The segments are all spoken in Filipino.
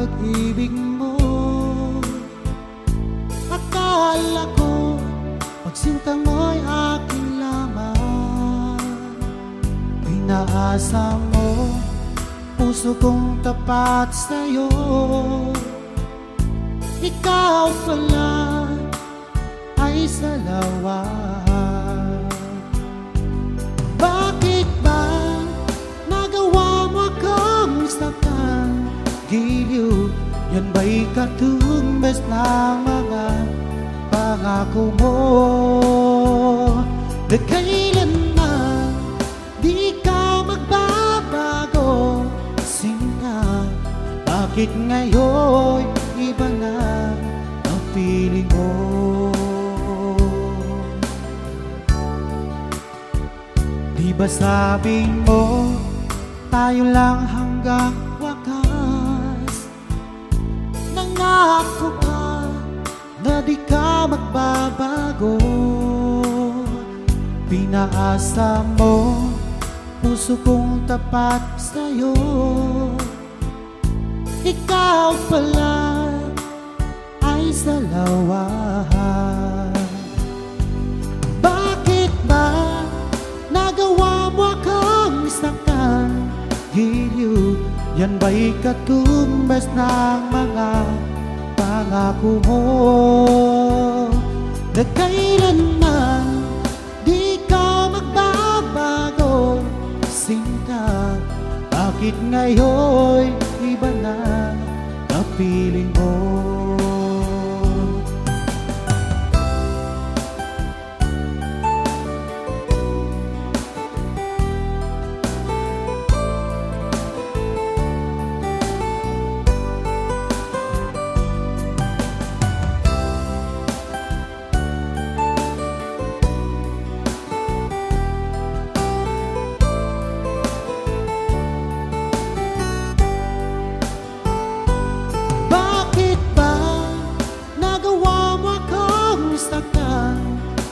pag-ibig mo. Akala ko pagsinta mo'y akin lamang. Pinaasa mo puso kong tapat sa'yo. Ikaw pala ay salawa. Bakit ba nagawa mo akong saktan? Giliw, yan ba'y katumbas ng mga pangako mo? Na kailanman di ka magbabago. Sinta, bakit ngayon iba na ang piling mo? Di ba sabi mo tayo lang hanggang wakas? Nangako ka na di ka magbabago. Pinaasa mo puso kong tapat sa'yo. Ikaw pala ay salawa. Bakit ba nagawa mo akong saktan? Giliw, yan ba'y katumbas ng mga pangako mo? Na kailanman di ka magbabago. Sinta, bakit ngayon iba na kapiling mo?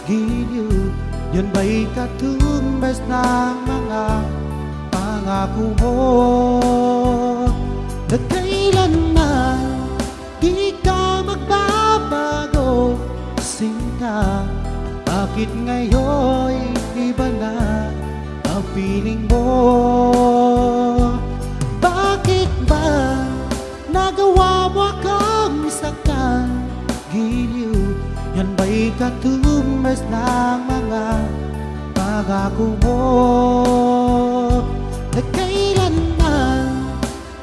Giliw, yan ba'y katumbas ng mga pangako mo? Na kailanman di ka magbabago. Sinta, bakit ngayon iba na ang piling mo? Bakit ba nagawa mo akong saktan? Giliw, yan ba'y katumbas ng mga pangako mo? Na kailanman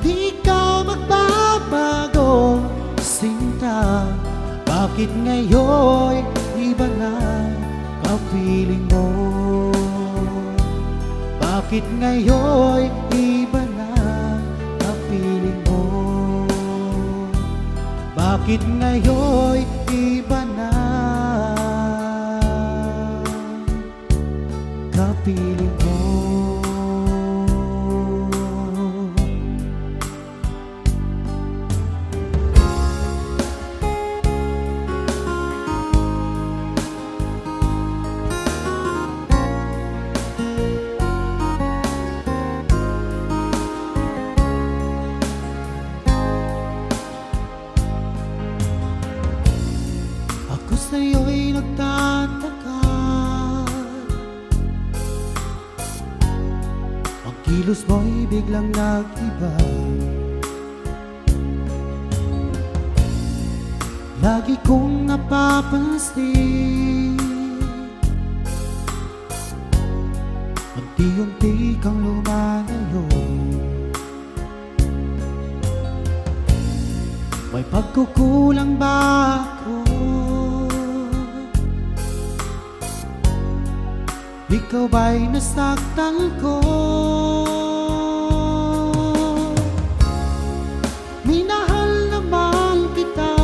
di ka magbabago. Sinta, bakit ngayon iba na kapiling mo? Bakit ngayon iba na kapiling mo? Bakit ngayon iba na kapiling mo? Ako sa'yo'y nagtataka. Ang kilos mo'y biglang nag-iba. Lagi kong napapansin, unti-unti kang lumalayo. May pagkukulang ba ako? Ikaw ba'y nasaktan ko? Minahal naman kita,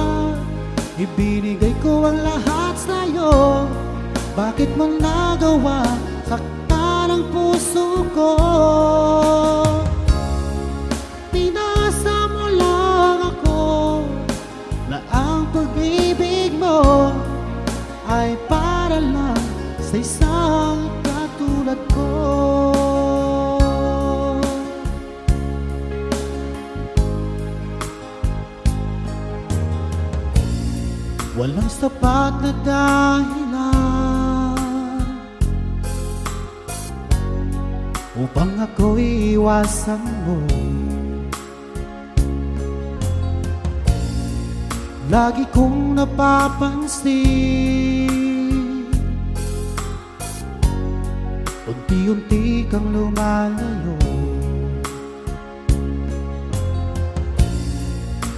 ibinigay ko ang lahat sa'yo. Bakit mo nagawa saktan ang puso ko? Pinasa mo lang ako na ang pag-ibig mo ay para lang sa isang katulad ko. walang sapat na dahilan upang ako'y iwasan mo. Lagi kong napapansin, unti-unti kang lumalayo.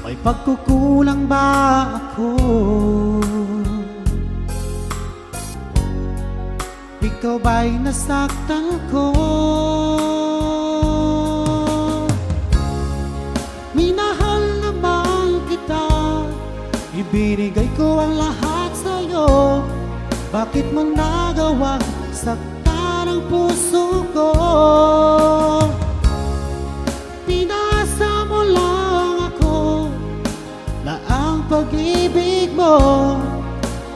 May pagkukulang ba ako? Ikaw ba'y nasaktan ko? Minahal naman kita, ibinigay ko ang lahat sa'yo. Bakit mo nagawang saktan ang puso ko? Pinasa mo lang ako na ang pag-ibig mo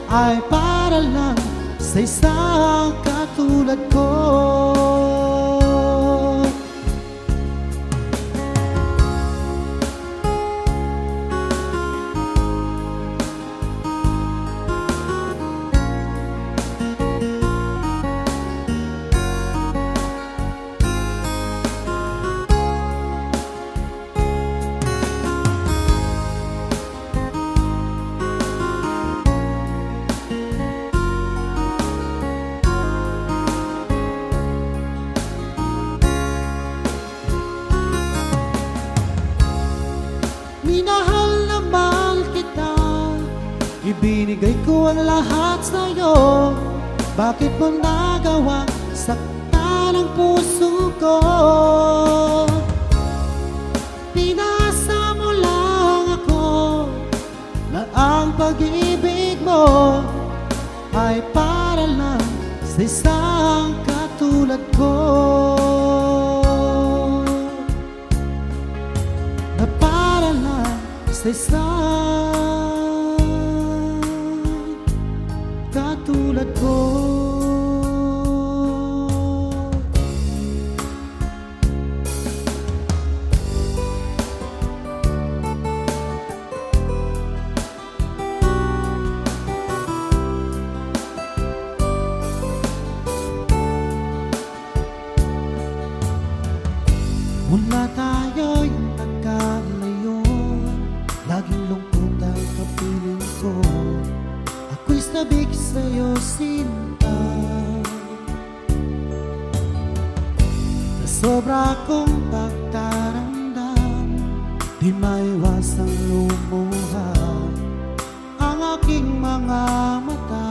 ay para lang sa isang katulad ko. Minahal naman kita, ibinigay ko ang lahat sa'yo. Bakit mo nagawang saktan ang puso ko? Pinasa mo lang ako na ang pag-ibig mo ay para lang sa isang katulad ko. Sa isang katulad ko. Mula tayo'y nagkalayo, laging lungkot ang kapiling ko. Ako'y sabik sa'yo, sinta. Sa sobra kong pagtaramdam, di maiwasang lumuha ang aking mga mata.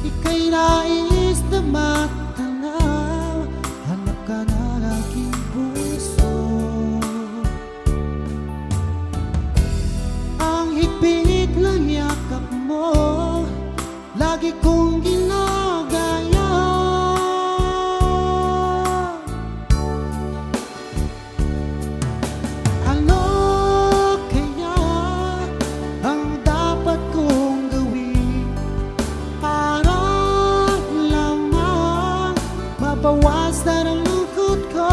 Ika'y nais na matanaw, hanap ka na aking puso. Higpit lang yakap mo, lagi kong ginagaya. Ano kaya ang dapat kong gawin para lamang mabawasan ang lungkot ko?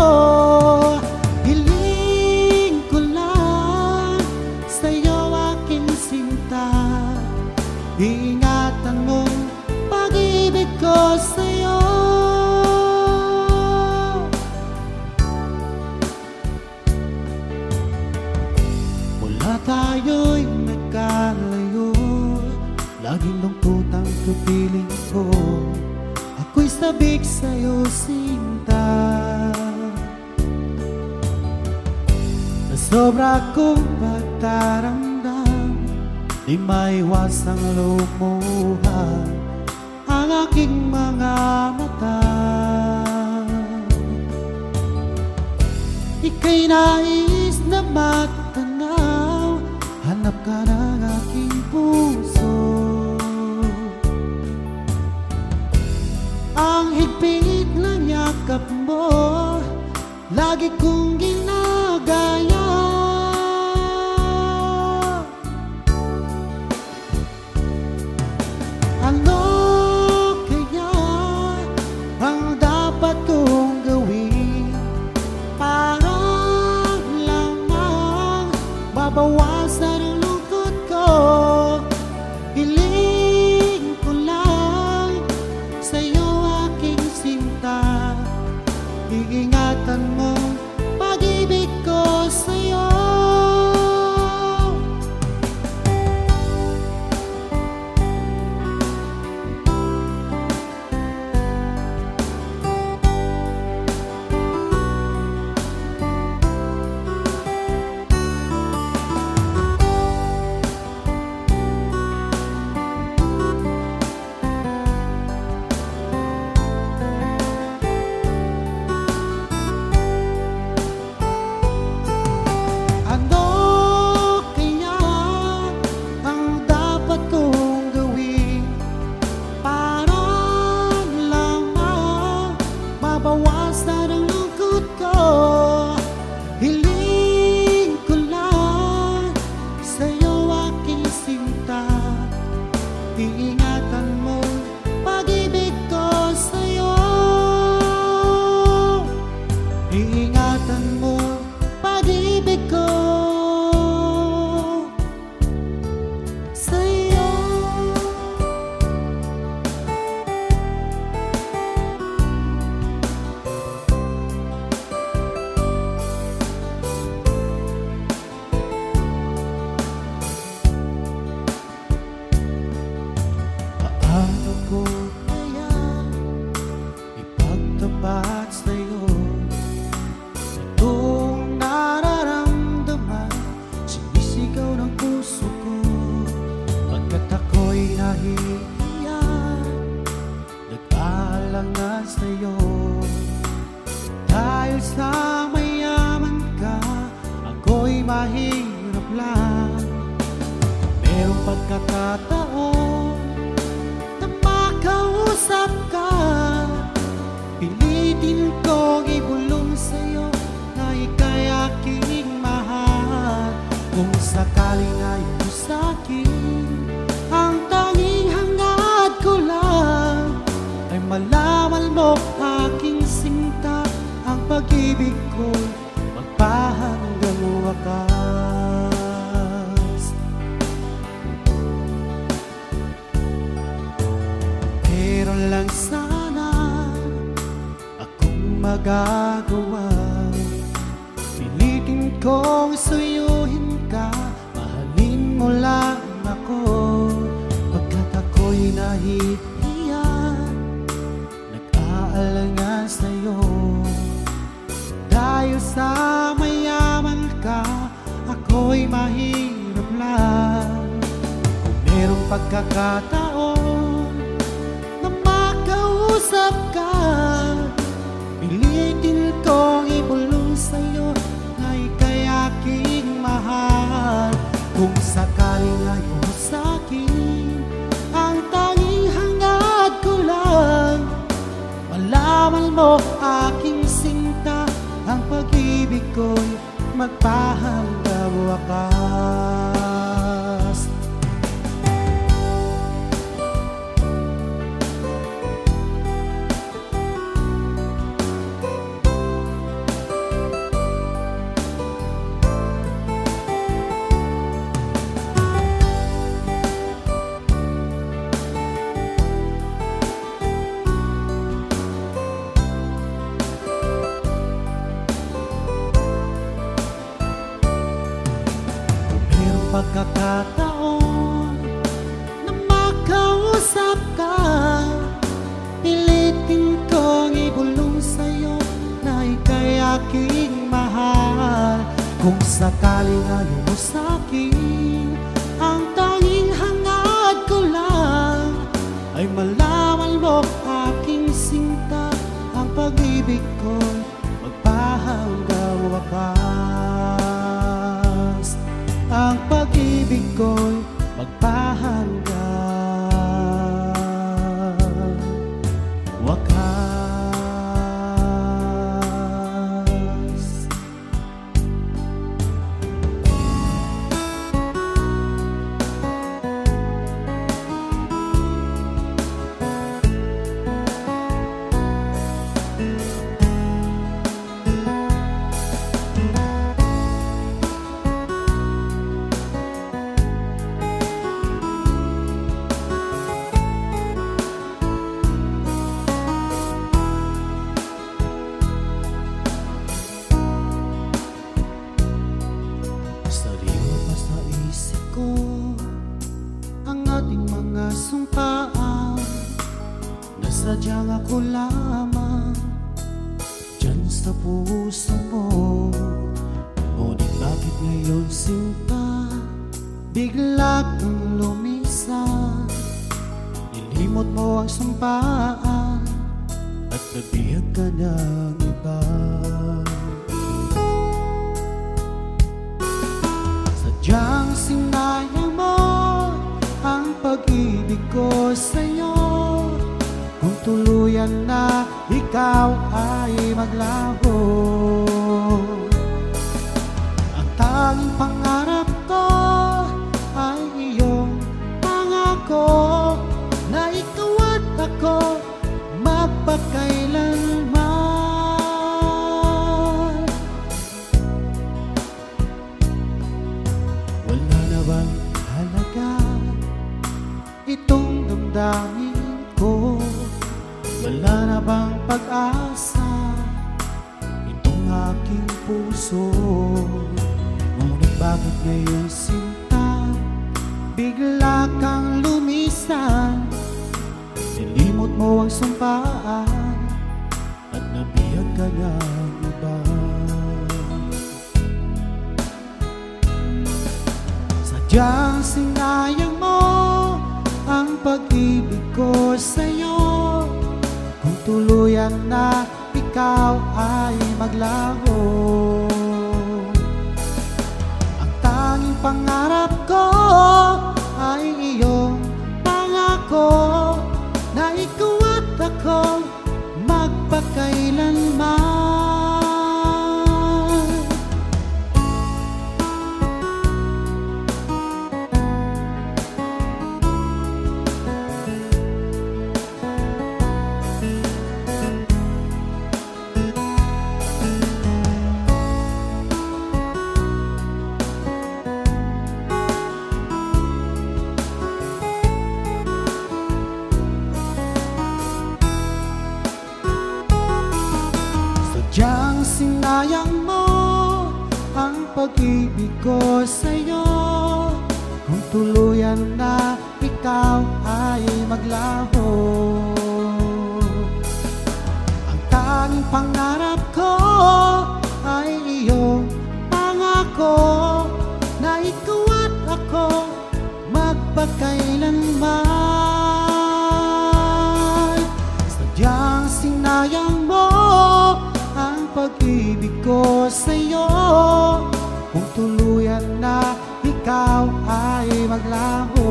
Hiling ko lang sa'yo, ingatan mong pag-ibig ko sa'yo. Mula tayo'y nagkalayo, laging lungkot ang kapiling ko. Ako'y sabik sa'yo, sinta. Sa sobra kong pagtaramdam, di maiwasang lumuha ang aking mga mata. Ika'y nais na matanaw, hanap ka ng aking puso. Ang higpit ng yakap mo, lagi kong ginagaya. Ano kaya ang dapat kong gawin para lamang mabawasan sa'yo. Dahil sa mayaman ka, ako'y mahirap lang. Merong pagkakataon na makausap ka, pilitin kong ibulong sa'yo na ika'y aking mahal. Kung sakaling ayaw sa'kin, ang tanging hangad ko lang ay malaman mo aking sinta, ang pag-ibig ko'y magpahanggang wakas. Pero lang sana akong magagawa, pilitin kong suyuhin ka, mahalin mo lang ako. Pagkat ako'y nahihiya, nag-aalangan sa'yo. Dahil sa mayaman ka, ako'y mahirap lang. Kung merong pagkakataon na makausap ka, pilitin kong ibulong sa'yo na ika'y aking mahal. Kung sakaling ayaw sa'kin, ang tanging hangad ko lang malaman mo aking sinta, ang pag-ibig ko'y magpahanggang wakas. Pagkakataon na makausap ka, pilitin kong ibulong sa'yo na ika'y aking mahal. Kung sakaling ayaw mo sa'kin, ang tanging hangad ko lang ay malaman mo aking sinta, ang pag-ibig ko'y magpahanggang wakas. Ang pag-ibig ko'y magpahanggang wakas. Ang ating mga sumpaan, nasadyang ako lamang dyan sa puso mo. Ngunit bakit ngayon sinta, bigla kang lumisan? Nilimot mo ang sumpaan at nabihag ka ng iba. Sadyang sinayang mo ang pag-ibig ko sa'yo. Kung tuluyan na ikaw ay maglaho, ang tanging pangarap ko ay iyong pangako na ikaw at ako magpakailanman. Wala na bang halaga itong damdamin ko? Wala na bang pag-asa itong aking puso? Ngunit bakit ngayon sinta, bigla kang lumisan? Nilimot mo ang sumpaan at nabihag ka ng iba. Sadyang sinayang mo ang pag-ibig ko sa'yo. Kung tuluyan na ikaw ay maglaho. Ang tanging pangarap ko ay iyong pangako na ikaw at ako magpakailanman. Sadyang sinayang mo ang pag-ibig ko sa'yo, kung tuluyan na ikaw ay maglaho. Ang tanging pangarap ko ay iyong pangako na ikaw at ako magpakailanman. Sadyang sinayang mo ang pag-ibig ko sa'yo, kung tuluyan na ikaw ay maglaho.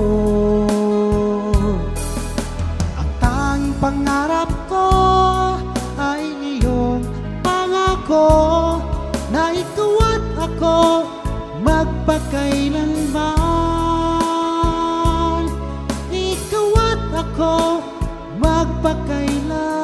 Ang tanging pangarap ko ay iyong pangako na ikaw at ako magpakailanman. Ikaw at ako magpakailanman.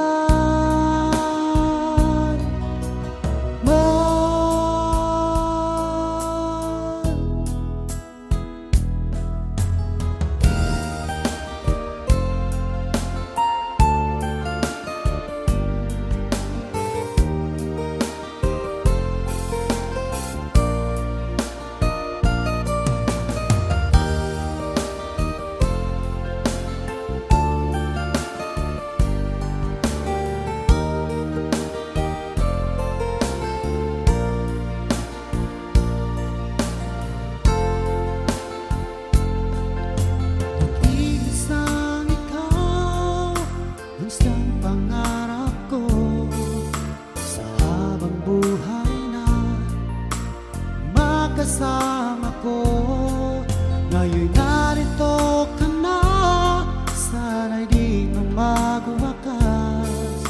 Isang pangarap ko sa habang buhay na makasama ko. Ngayon narito ka na, sana'y di mo magwakas.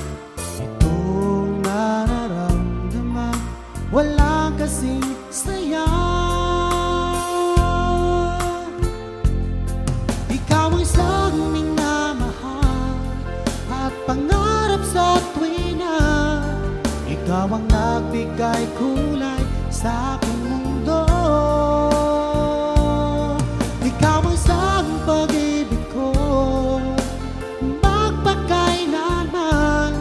Itong nararamdaman, walang kasing saya. Ikaw ang isang minamahal at pangarap sa tuwina. Ikaw ang nagbigay kulay sa aking mundo. Ikaw ang isang pag-ibig ko, magpakailanman.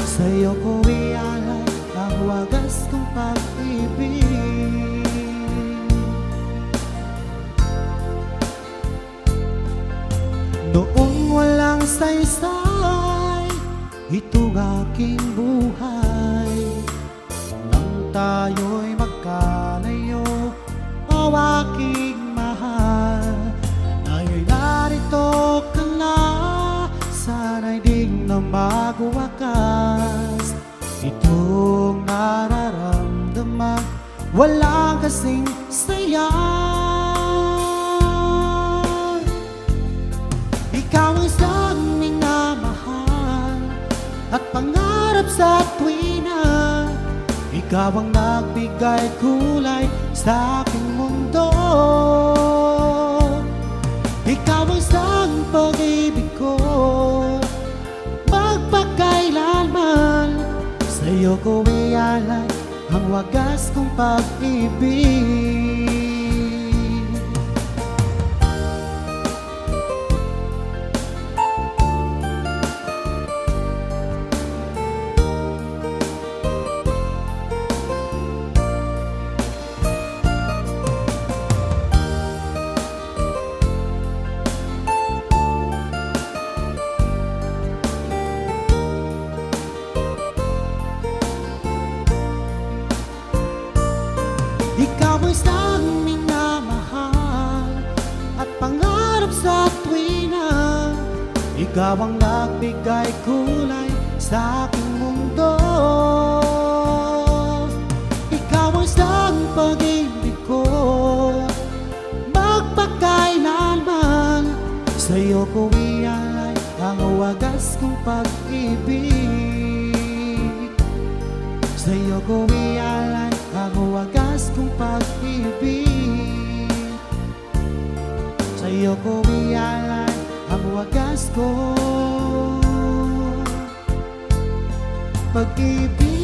Sa'yo ko ialay ang wagas kong pag-ibig. Noong walang saysay itong aking buhay, nang tayo'y magkalayo, o aking mahal. Ngayon'y narito ka na, sana'y di na magwakas. Itong nararamdaman, walang kasing saya. Ikaw ang isang minamahal at pangarap sa tuwina. Ikaw ang nagbigay kulay sa aking mundo. Ikaw ang isang pag-ibig ko, magpakailanman. Sa'yo ko ialay ang wagas kong pag-ibig. Ikaw ang isang minamahal at pangarap sa tuwina. Ikaw ang nagbigay kulay sa aking mundo. Ikaw ang siyang pag-ibig ko, magpakailanman. Sa'yo ko ialay ang wagas kong pag-ibig. Sa'yo ko ialay ang wagas kong pag-ibig. Sa'yo ko ialay ang wagas ko pag-ibig.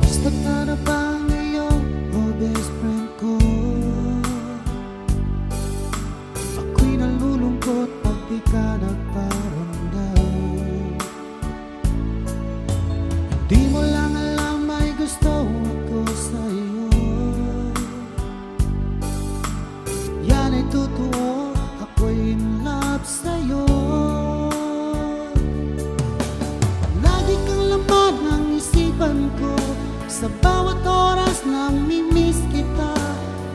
Basta ka na ba ngayon, oh best friend ko? Ako'y nalulungkot pag di ka nagparamdam. Hindi mo lang alam may gusto ako sa'yo. Yan ay totoo, ako'y in love sa'yo. Lagi kang laman ng isipan ko, sa bawat oras namimiss kita,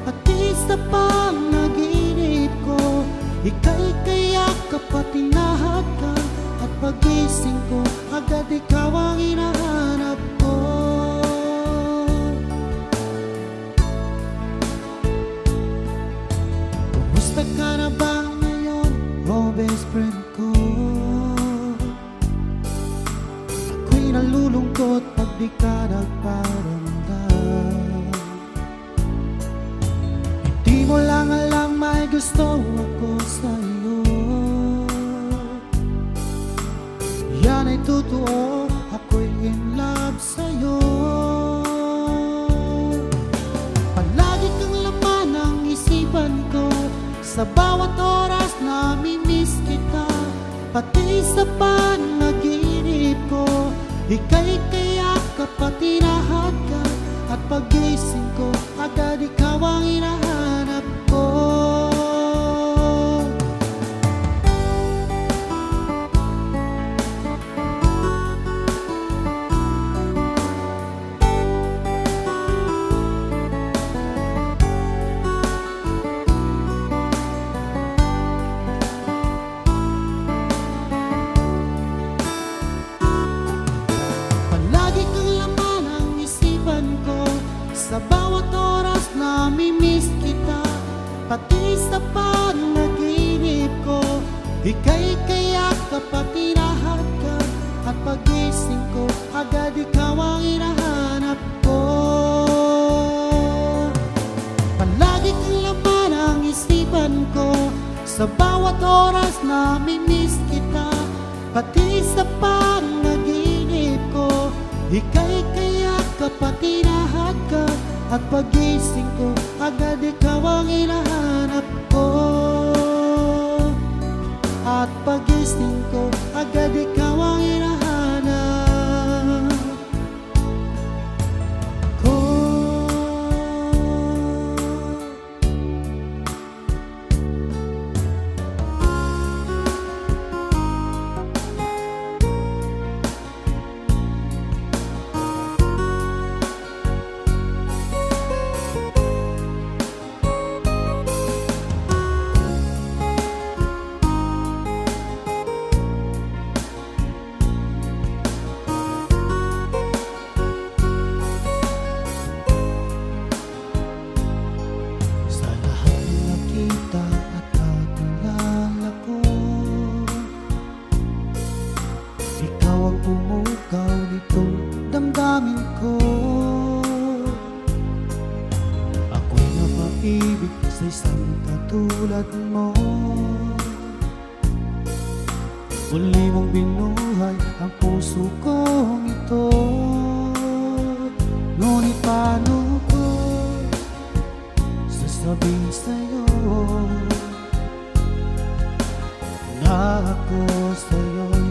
pati sa panaginip ko. Ika'y kayakap at tinahadkan, at pagising ko agad ikaw ang hinahanap ko. Kumusta ka na ba ngayon, oh best friend ko? Ako'y nalulungkot pag di ka nagparamdam. Hindi mo lang alam may gusto ako sa'yo. Yan ay totoo, ako'y in love sa'yo. Palagi kang laman ng isipan ko, sa bawat oras namimiss kita, pati sa panaginip ko. Ika'y kayakap at tinahadkan, at pagising ko agad ikaw ang hinahanap ko. Sa bawat oras namimiss kita, pati sa panaginip ko. Ika'y kayakap at tinahadkan, at pagising ko agad ikaw ang hinahanap ko. Palagi kang laman ang isipan ko, sa bawat oras namimiss kita, pati sa panaginip ko. Ika'y kayakap at tinahadkan, at pagising ko agad ikaw ang hinahanap ko. At pagising ko agad ikaw ang hinahanap ko. Pumukaw nitong damdamin ko. Ako'y napaibig sa isang katulad mo. Muli mong binuhay ang puso kong ito. Ngunit paano ko sasabihin sa'yo na ako sa'yo'y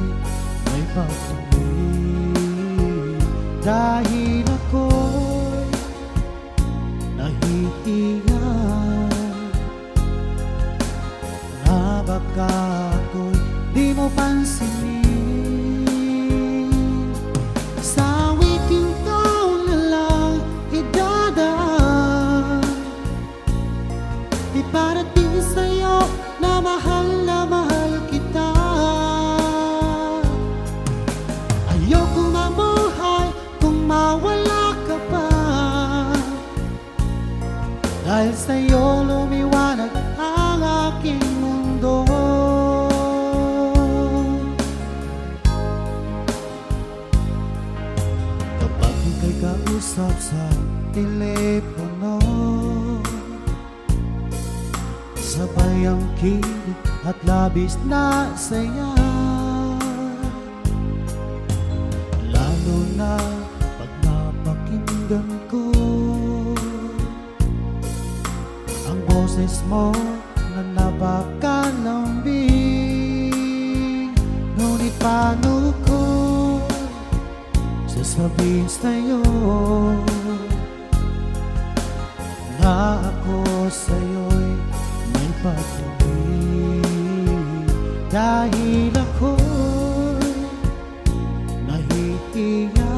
may pagpapalagay. dahil ako'y nahihiya na baka ako'y di mo pansinin. Sa witing taon na lang idadaan, iparating sa'yo na mahal kita. Ayoko mabuhay kung mawala ka pa, dahil sa'yo lumiwanag ang aking mundo. Kapag ika'y kausap sa telepono, sabay ang kilig at labis na saya, lalo na pag napakinggan ko ang boses mo na napakalambing. Ngunit paano ko sasabihin sa'yo na ako sa'yo'y may pag-ibig, dahil ako'y nahihiya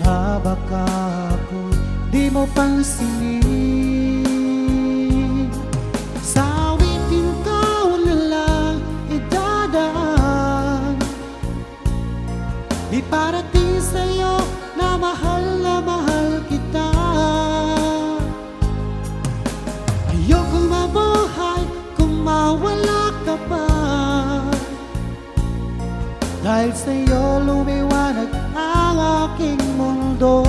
na baka ako'y di mo pansinin. Sa witing taon na lang idadaan, iparating sa'yo na mahal kita. Ayokong mabuhay kung mawala ka pa, dahil sa'yo lumiwanag ang aking mundo.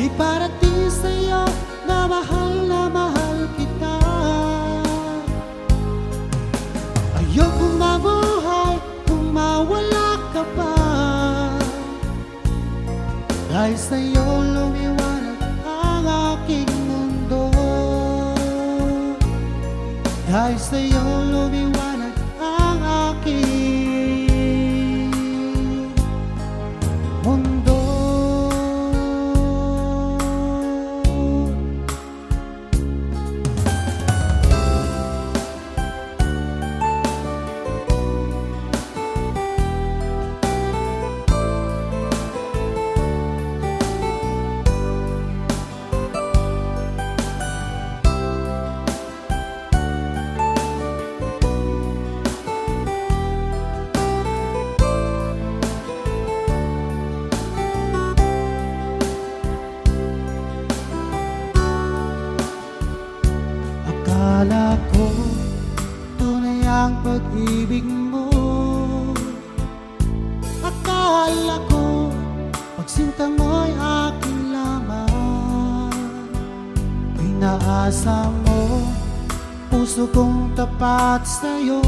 Iparating sa'yo na mahal kita. Ayokong mabuhay kung mawala ka pa, dahil sa'yo lumiwanag ang aking mundo. Dahil sa'yo lumiwanag ang aking mundo. Akala ko tunay ang pag-ibig mo, akala ko pagsinta mo'y aking lamang. Pinaasa mo puso kong tapat sa'yo,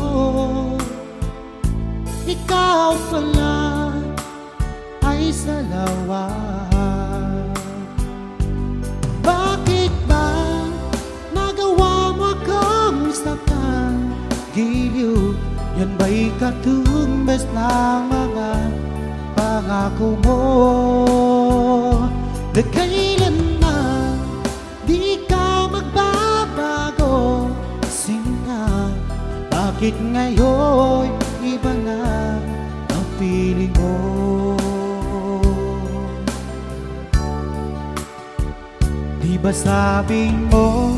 ikaw pala ay salawa. Bakit ba nagawa mo akong saktan? Giliw, yan ba'y katumbas ng mga pangako mo? Na kailanman di ka magbabago. Kasi nga, bakit ngayon iba na ang piling mo? Di ba sabi mo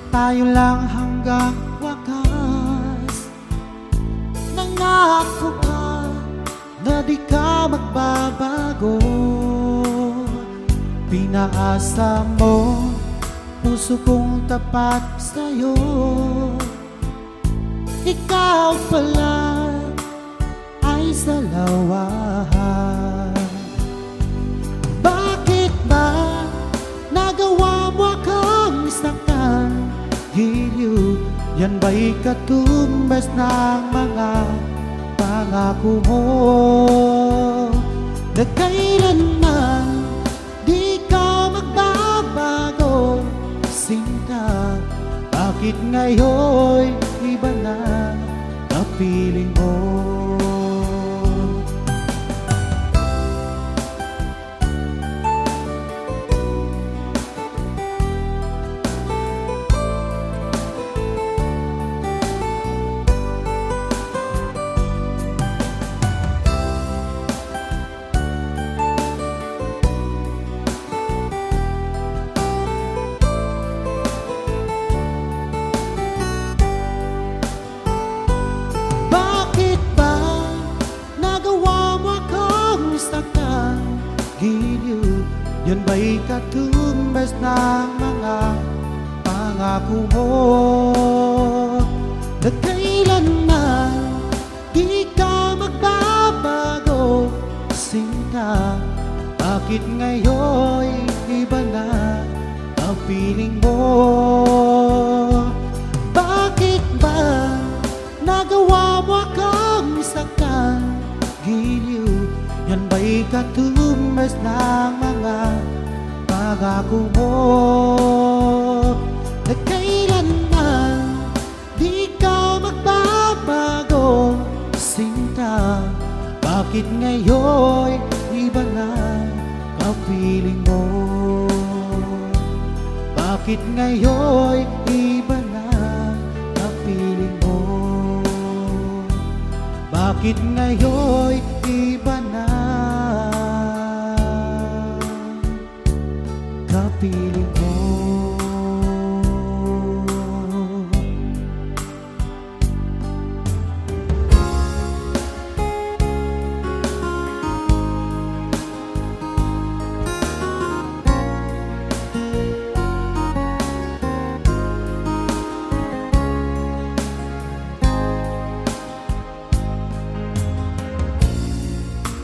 tayo lang hanggang wakas? Nangako ka na di ka magbabago. Pinaasa mo puso kong tapat sa'yo, ikaw pala ay salawahan. Bakit ba nagawa mo akong saktan? Giliw, yan ba'y katumbas ng mga pangako mo na kailanman di ka magbabago, sinta? Bakit ngayon iba na kapiling mo? Giliw, yan ba'y katumbas ng mga pangako mo na kailanman di ka magbabago, sinta? Bakit ngayon iba na ang feeling mo? Bakit ba nagawa mo akong saktan? Giliw, yan ba'y katumbas ng mga pangako mo na kailanman di ka magbabago, sinta? Bakit ngayon iba na kapiling mo? Bakit ngayon iba na kapiling mo? Bakit ngayon iba na kapiling mo?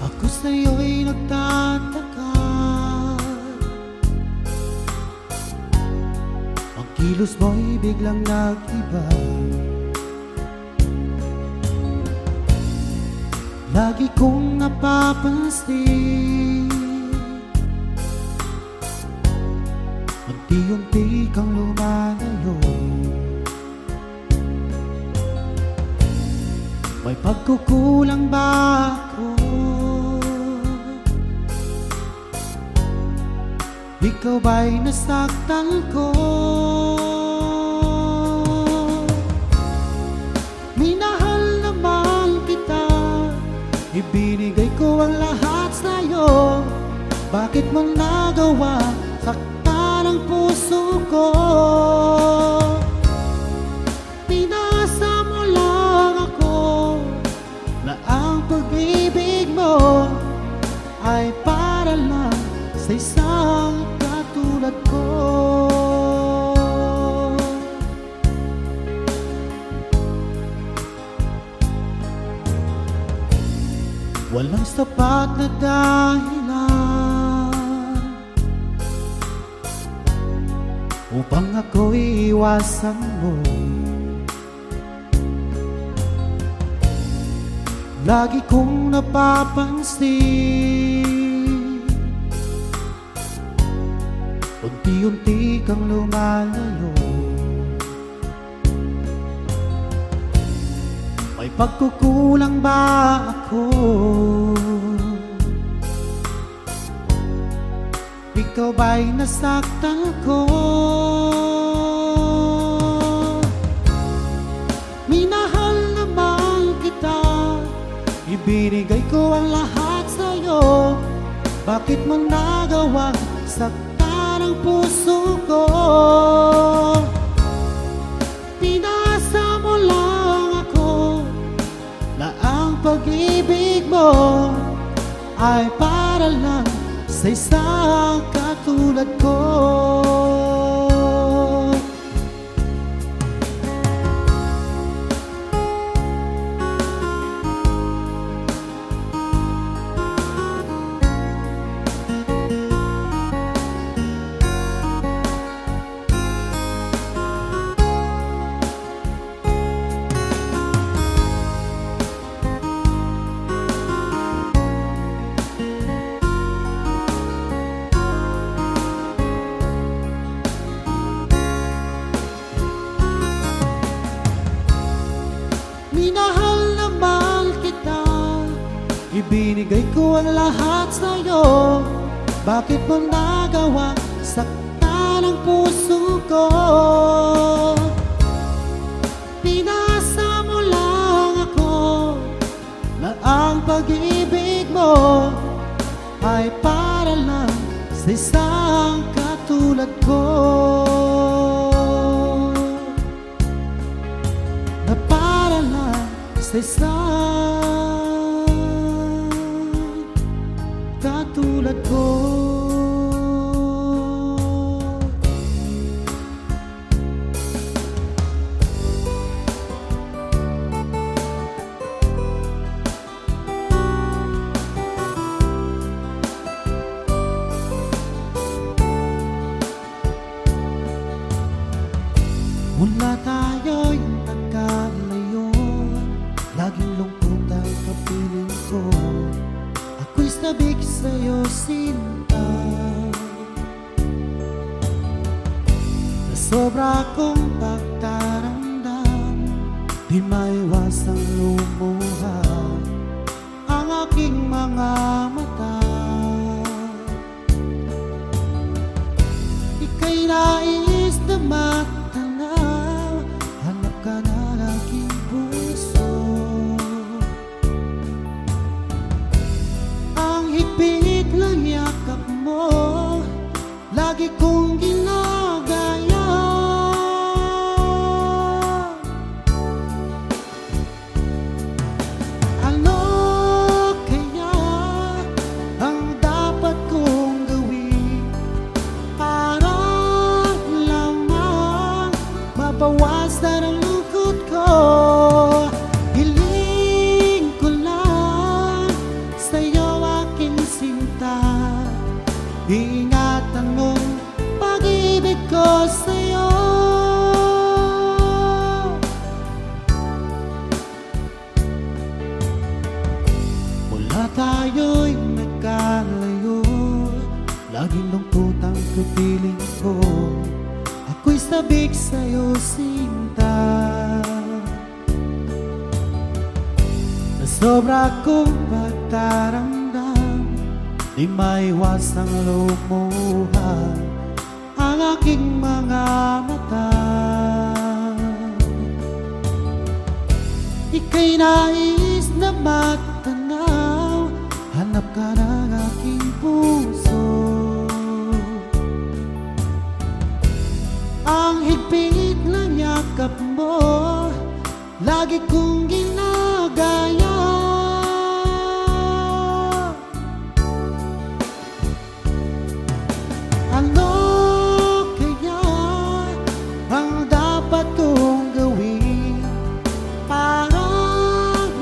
Ako sa'yo'y nagtataka, ang kilos mo'y biglang nag-iba. Lagi kong napapansin, unti-unti kang lumalayo. May pagkukulang ba ako? Ikaw ba'y nasaktan ko? Minahal naman kita, ibinigay ko ang lahat sa'yo. Bakit mo nagawa saktan ang puso ko? Pinasa mo lang ako na ang pag-ibig mo ay para lang sa isang katulad ko. Walang sapat na dahilan upang ako'y iwasan mo. Lagi kong napapansin, unti-unti kang lumalayo. May pagkukulang ba ako? Ikaw ba'y nasaktan ko? Minahal naman kita, ibinigay ko ang lahat sa'yo. Bakit mo nagawang saktan ang puso ko? Pinasa mo lang ako na ang pag-ibig mo ay para lang sa isang katulad ko. Minahal na mahal kita, ibinigay ko ang lahat sa'yo. Bakit mo nagawa saktan ang puso ko? Pinasa mo lang ako na ang pag-ibig mo ay para lang sa isang katulad ko, na para lang sa isang katulad ko. Mula tayo'y nagkalayo, laging lungkot ang kapiling ko. Ako'y sabik sa'yo, sinta, na sobra kong pagtaramdam, di maiwasang lumuha ang aking mga mata. Ika'y nais na matanaw, hanap ka ng aking puso. Ang higpit ng yakap mo, lagi kong ginagaya. Ano kaya ang dapat kong gawin para lamang mabawasan ang lungkot ko? Hiling ko lang sa'yo, aking sinta, ingatan mo pag-ibig ko sa'yo. Mula tayo'y nagkalayo, laging lungkot ang kapiling ko. Ako'y sabik sa'yo, sinta, na sobra kong pagtaramdam, di maiwasang lumuha ang aking mga mata. Ika'y nais na matanaw, hanap ka ng aking puso. Ang higpit ng yakap mo, lagi kong ginagaya. Ano kaya ang dapat kong gawin para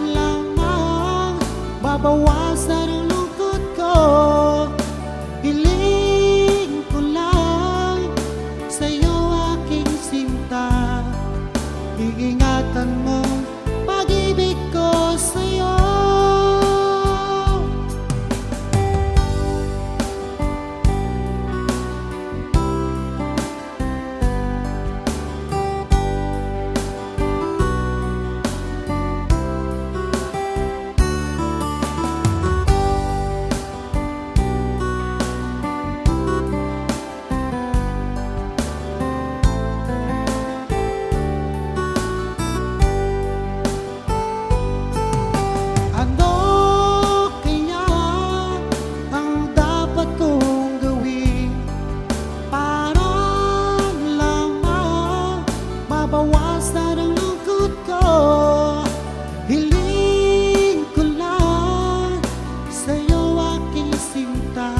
lamang mabawasan ang lungkot ko? Hiling ko lang sa'yo, aking sinta, iingatan mo pag-ibig ko sa'yo. Mabawasan ang lungkot ko, hiling ko lang sa'yo, aking sinta,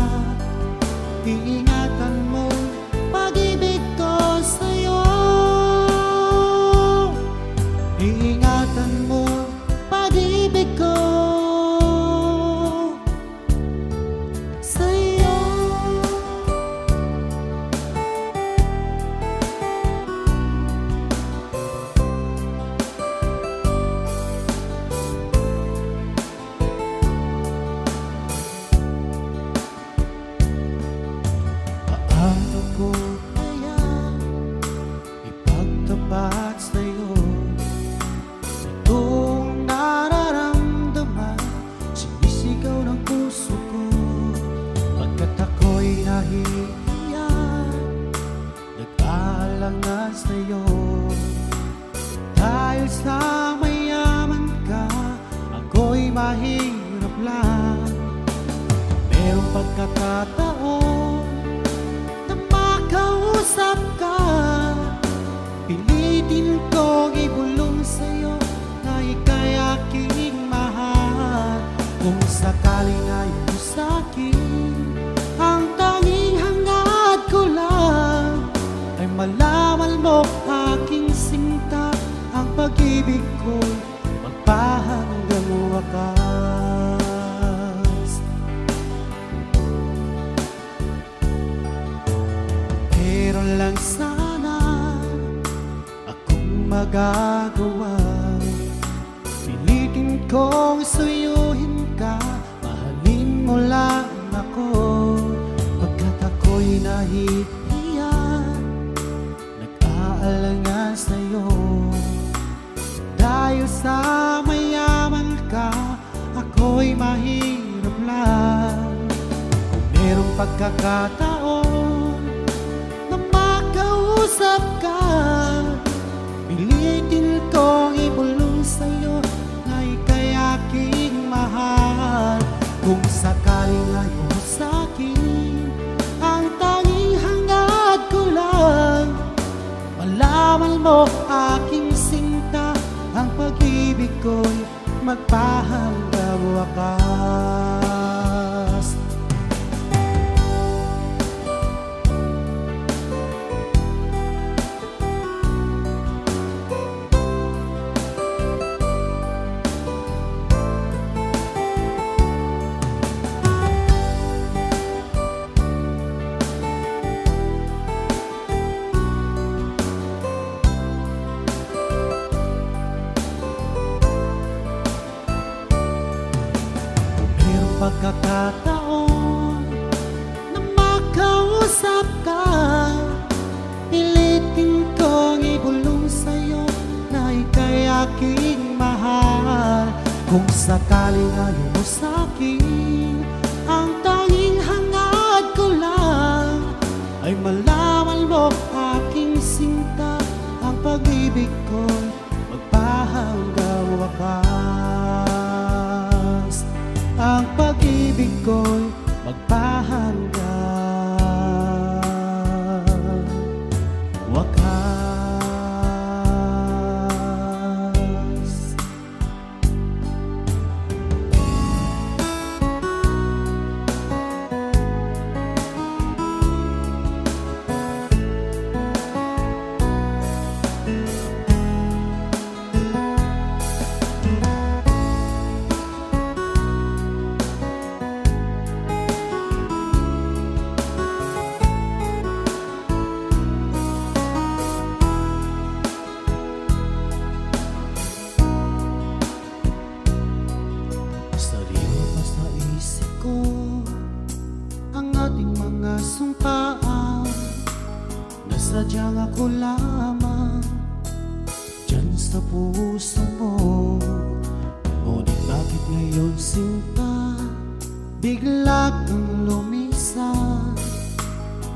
iingatan mo pag-ibig ko sa'yo. Iingatan mo pag-ibig ko sa'yo. Paano ko kaya ipagtapat sa'yo ito sa mayaman ka, ako'y mahirap lang. Merong pagkakataon na makausap ka, pilitin kong ibulong sa'yo na ika'y aking mahal. Kung sakaling ayaw mo sa'kin, ang tanging hangad ko lang ay malaman mo aking sinta, ang pag-ibig ko'y magpahanggang wakas. Meron lang sana akong magagawa, pilitin kong suyuhin ka, mahalin mo lang ako. Pagkat ako'y nahihiya, nag-aalangan sa'yo, dahil sa mayaman ka, ako'y mahirap lang. Kung merong pagkakataon na makausap ka, pilitin kong ibulong sa'yo na ika'y aking mahal. Kung sakaling ayaw mo sa'kin, ang tanging hangad ko lang malaman mo aking sinta, ang pag-ibig ko'y magpahanggang wakas. Pagkakataon na makausap ka, pilitin kong ibulong sa'yo na ika'y aking mahal. Kung sakaling ayaw mo sa'kin, ang tanging hangad ko lang ay malaman mo aking sinta, ang pag-ibig ko'y magpahanggang wakas. Ang pag-ibig ko'y magpahanggang wakas. Sumpaan na sadyang ako lamang dyan sa puso mo. Ngunit bakit ngayon sinta, bigla kang lumisan?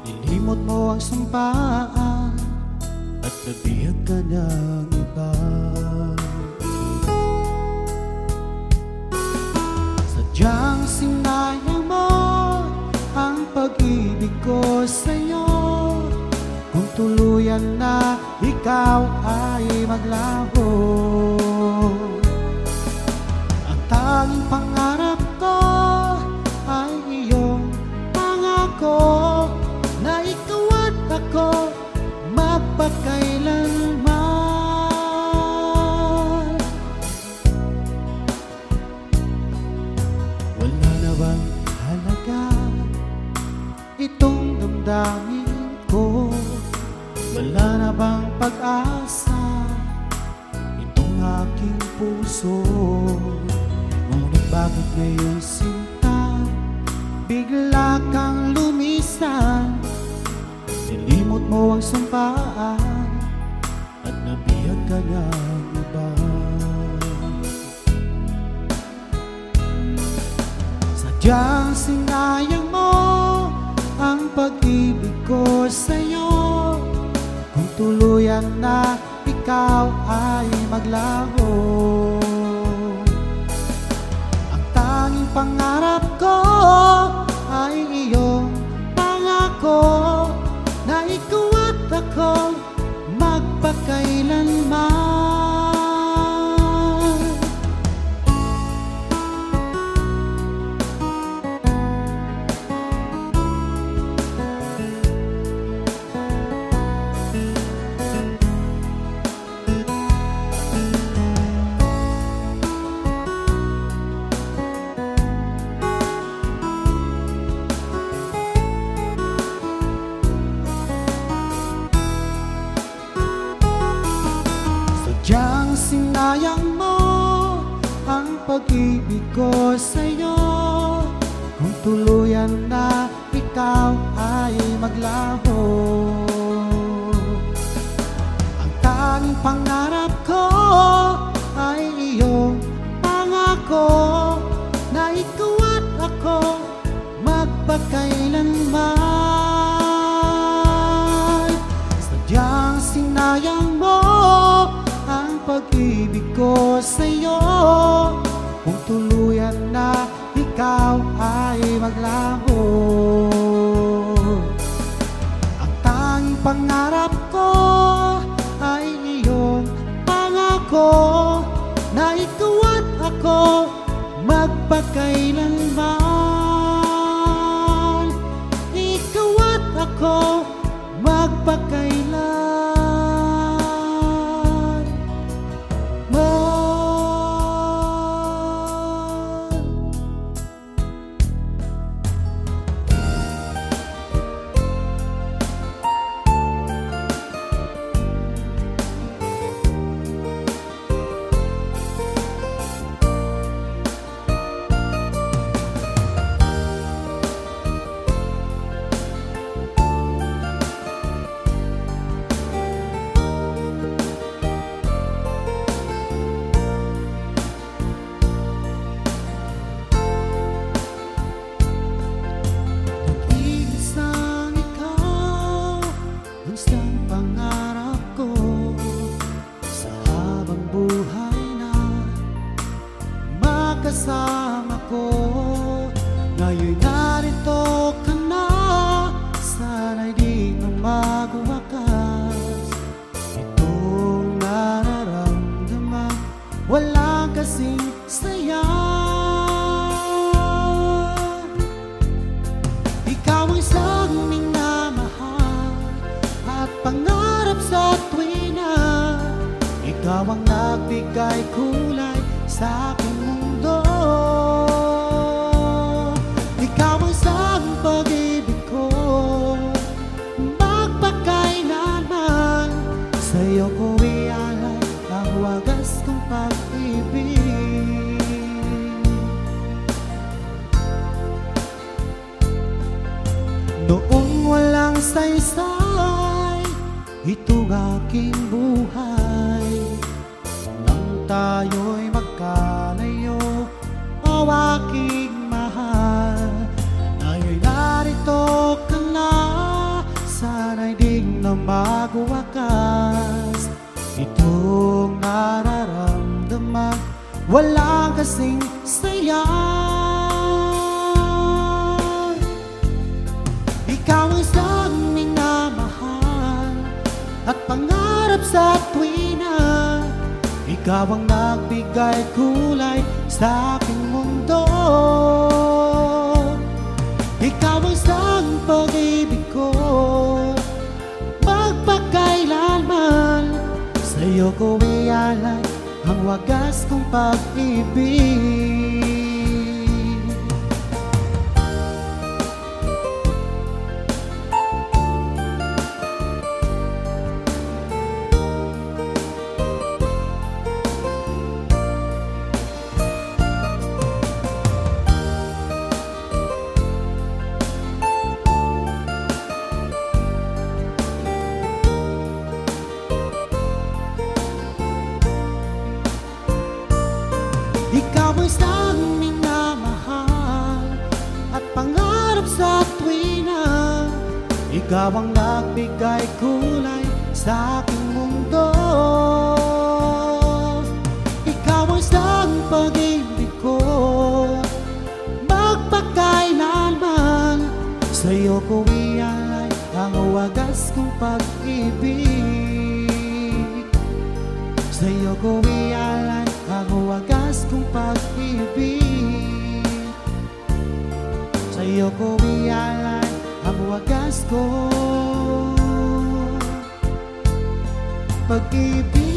Nilimot mo ang sumpaan at nabihag ka ng iba. Sadyang sinayang mo ang pag-ibig ko sa'yo, kung tuluyan na ikaw ay maglaho. Ang tanging pangarap ko ay iyong pangako na ikaw at ako magpakailanman. Wala na bang halaga itong damdamin ko? Wala na bang pag-asa itong aking puso? Ngunit bakit ngayon sinta, bigla kang lumisan? Nilimot mo ang sumpaan at nabihag ka ng iba. Sadyang sinayang mo ang pag-ibig ko sa'yo, kung tuluyan na ikaw ikaw ay maglaho. Ang tanging pangarap ko ay iyong pangako na ikaw at ako magpakailanman. Sadyang sinayang mo ang pag-ibig ko sa'yo, kung tuluyan na ikaw ay maglaho. Ang tanging pangarap ko ay iyong pangako na ikaw at ako magpakailanman. Sadyang sinayang mo ang pag-ibig ko sa'yo, kung tuluyan na ikaw ay maglaho. Ang tanging pangarap ko ay iyong pangako na ikaw at ako magpakailanman. Ikaw at ako magpakailanman. Isang pangarap ko sa habang buhay na makasama ko. Ngayon narito ka na, sana'y di na magwakas. Itong nararamdaman, walang kasing saya. Ikaw ang isang minamahal at pangarap sa tuwina. Ikaw ang nagbigay kulay sa aking mundo. Ikaw ang isang pag-ibig ko, magpakailanman. Sa'yo ko ialay ang wagas kong pag-ibig. Noong walang saysay itong aking buhay, nang tayo'y magkalayo, o aking mahal. Ngayon narito ka na, sana'y di na magwakas. Itong nararamdaman, walang kasing saya. Ikaw ang isang minamahal at pangarap sa tuwina. Ikaw ang nagbigay kulay sa aking mundo. Ikaw ang isang pag-ibig ko, magpakailanman. Sa'yo ko ialay ang wagas kong pag-ibig. Ikaw ang isang minamahal at pangarap sa tuwina. Ikaw ang nagbigay kulay sa aking mundo. Ikaw ang siyang pag-ibig ko, magpakailanman. Sa'yo ko ialay ang wagas kong pag-ibig. Sa'yo ko ialay ang wagas kong pag-ibig. Sa'yo ko ialay ang wagas ko pag-ibig.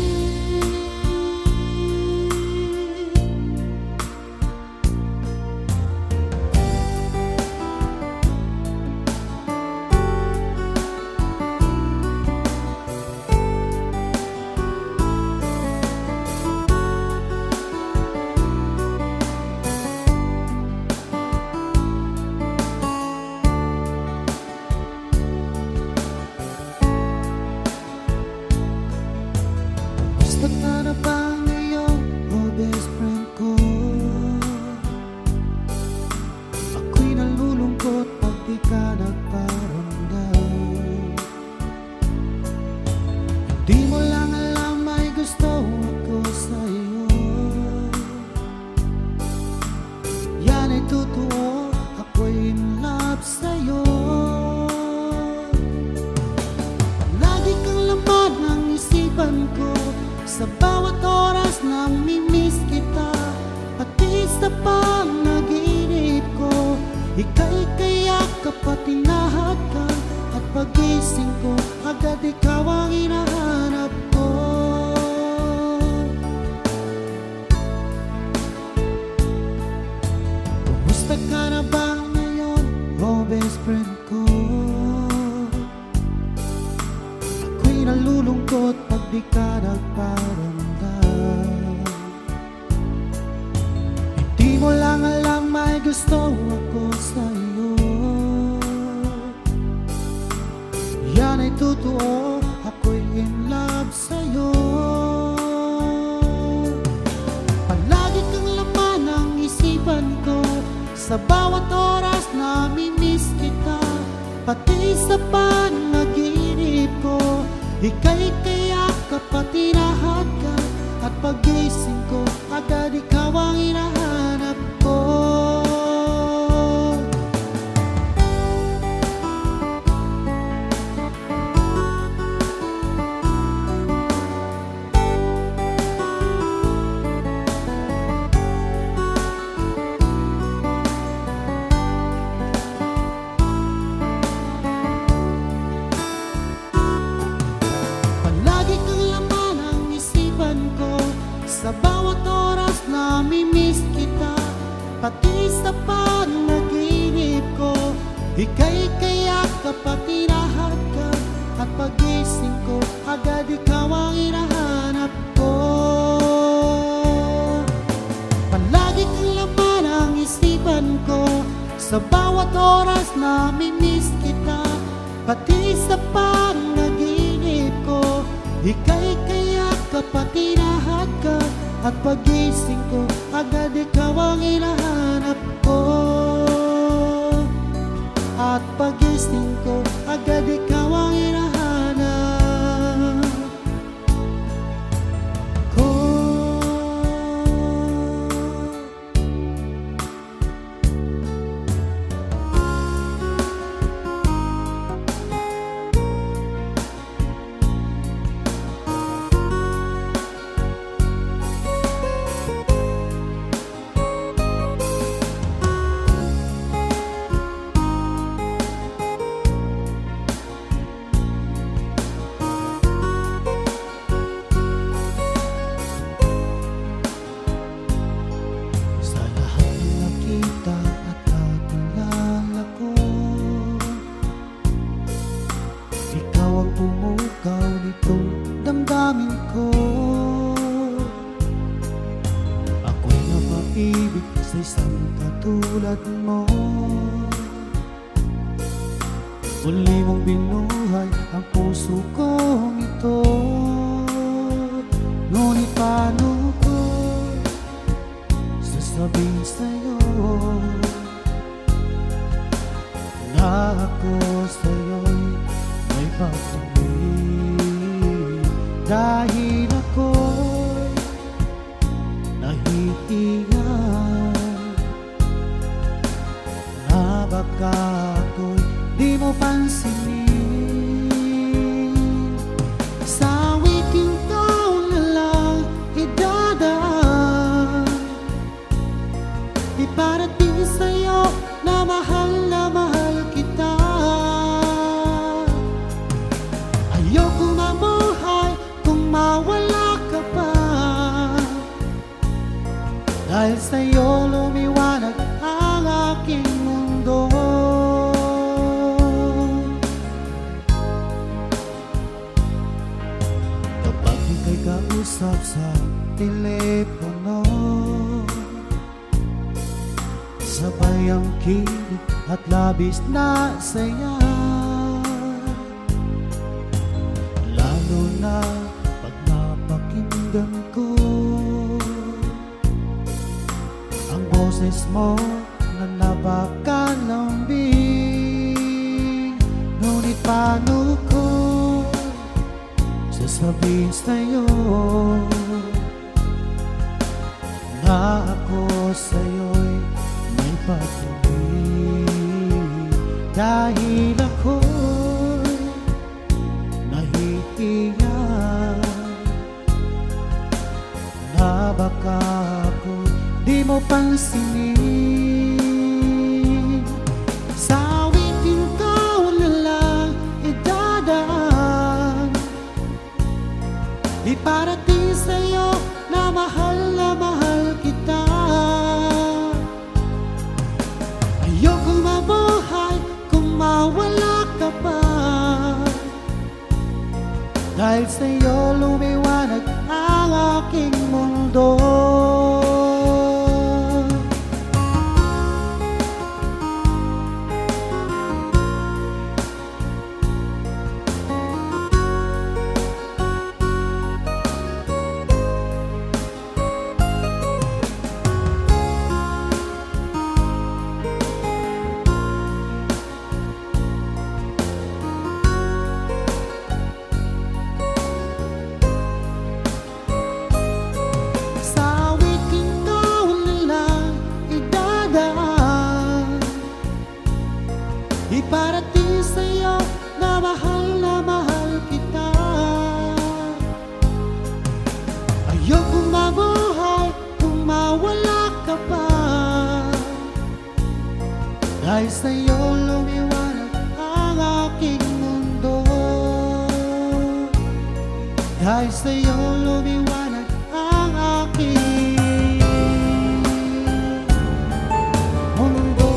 Basta na ba ngayon, oh best friend ko? Ako'y nalulungkot pag di ka nagparamdam. Hindi mo lang alam may gusto ako sa'yo. Yan ay totoo, ako'y in love sa'yo. Lagi kang laman ng isipan ko, sa bawat oras na mimiss kita, pati sa panaginip ko. Ika'y kayakap at tinahadkan, at pagising ko, agad ikaw ang hinahanap ko. Kumusta ka na ba ngayon, oh best friend ko? Ako'y nalulungkot pag di ka nagparamdam. Hindi mo lang alam may gusto ako sa'yo. Yan ay totoo, ako'y in love sa'yo. Palagi kang laman ng isipan ko, sa bawat oras na mimiss kita, pati sa panaginip ko. Ika'y kayakap at tinahadkan, at pagising ko, agad ikaw ang hinahanap ko. Sa bawat oras na mimiss kita, pati sa panaginip ko. Ika'y kayakap at tinahadkan, at pagising ko, agad ikaw ang hinahanap ko. Palagi kang laman ang isipan ko, sa bawat oras na mimiss kita, pati sa panaginip ko. Ika'y kayakap at tinahadkan, at pagising ko, agad ikaw ang hinahanap ko. At pagising ko, agad ikaw ang hinahanap ko. Pumukaw nitong damdamin ko. Ako'y napaibig sa isang katulad mo. Muli mong binuhay ang puso kong ito. Ngunit paano ko sasabihin sa'yo na ako sa'yo'y may pag-ibig? Dahil Iparating sa'yo na mahal kita. Ayoko mabuhay kung mawala ka pa, dahil sa'yo lumiwanag ang aking mundo. Kapag ika'y kausap sa telepono, sabay ang kilig at labis na saya, lalo na pag napakinggan ko ang boses mo na napakalambing. Ngunit paano ko sasabihin sa'yo na ako sa'yo'y may pag-ibig, dahil ako'y nahihiya na baka ako'y di mo pansinin. Sa awitin ko na lang idadaan, iparating sa'yo na mahal kita. Ayoko mabuhay kung mawala ka pa, dahil sa'yo lumiwanag ang aking mundo. Iparating sa'yo na mahal kita. Ayokong mabuhay kung mawala ka pa, dahil sa'yo lumiwanag ang aking mundo. Dahil sa'yo lumiwanag ang aking mundo.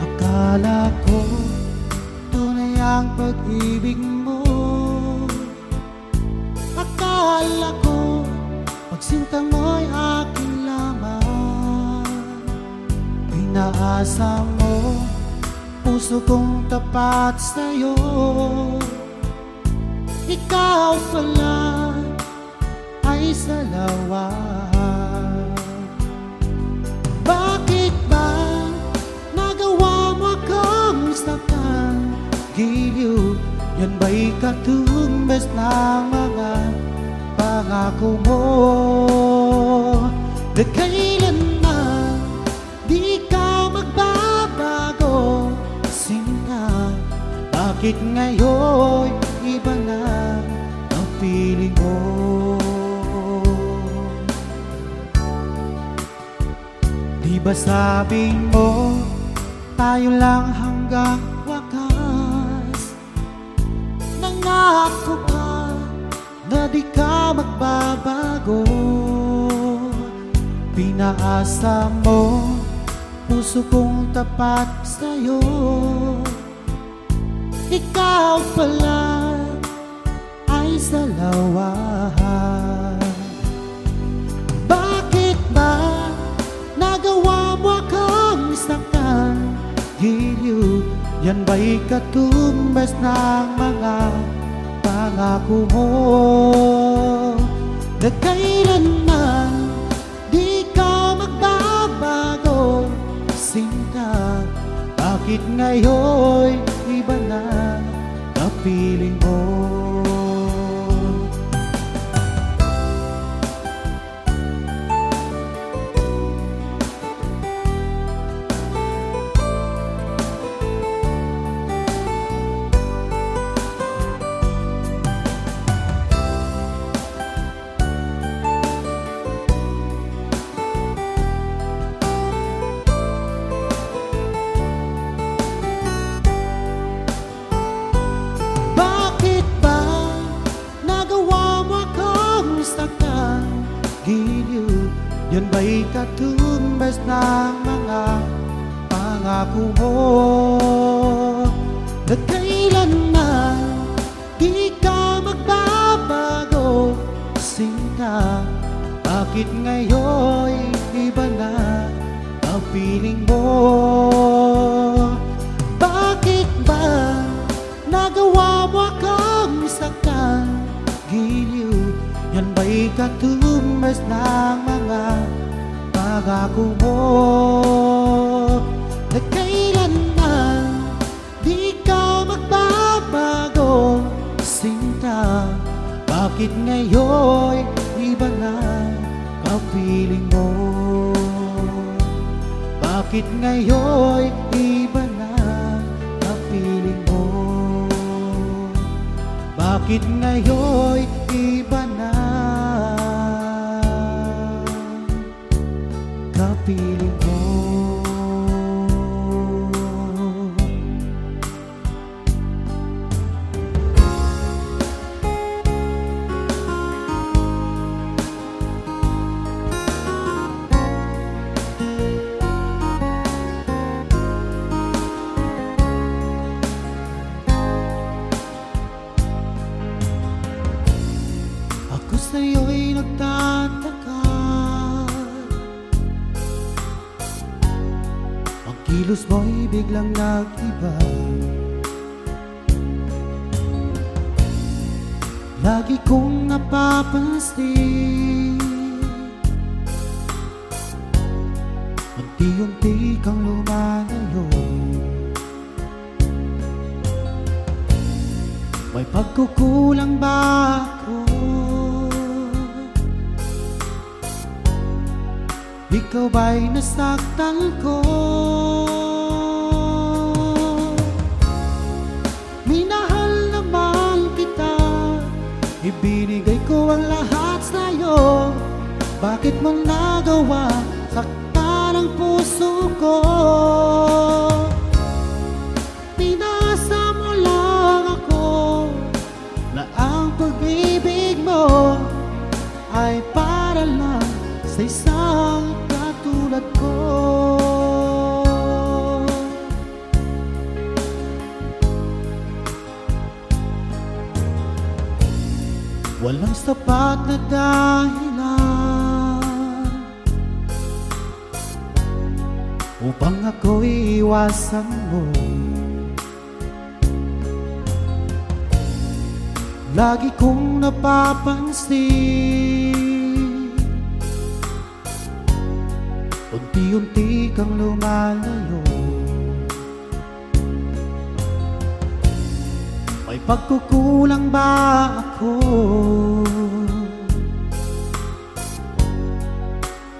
Akala ko tunay ang pag-ibig mo, akala ko pagsinta mo'y akin lamang. Pinaasa mo puso kong tapat sa'yo, ikaw pala ay salawa. Bakit ba nagawa mo akong saktan? Giliw, yan ba'y katumbas ng mga pangako mo? Na kailanman di ka magbabago, sinta. Bakit ngayon iba na ang piling mo? Di ba sabi mo tayo lang hanggang wakas? Nangako ka na di ka magbabago. Pinaasa mo puso kong tapat sa'yo, ikaw pala ay salawa. Bakit ba nagawa mo akong saktan? Giliw, yan ba'y katumbas ng mga pangako mo? Na kailanman di ka magbabago, sinta. Bakit ngayon iba na kapiling mo. Yan ba'y katumbas ng mga pangako mo na kailanman di ka magbabago, sinta? Bakit ngayon iba na ang piling mo? Bakit ba nagawa mo akong saktan, giliw? Yan ba'y katumbas ng mga pangako mo na kailanman di ka magbabago, sinta? Bakit ngayon iba na kapiling mo? Bakit ngayon iba na kapiling mo? Bakit ngayon iba na kapiling mo? Ako sa'yo'y nagtataka, ang kilos mo'y biglang nag-iba. Lagi kong napapansin, unti-unti kang lumalayo. May pagkukulang ba ako? Ikaw ba'y nasaktan ko? Minahal naman kita, ibinigay ko ang lahat sa'yo. Bakit mo nagawa saktan ang puso ko? Pinasa mo lang ako na ang pag-ibig mo ay para lang sa isang katulad ko. Walang sapat na dahilan upang ako'y iwasan mo. Lagi kong napapansin, unti-unti kang lumalayo. May pagkukulang ba ako?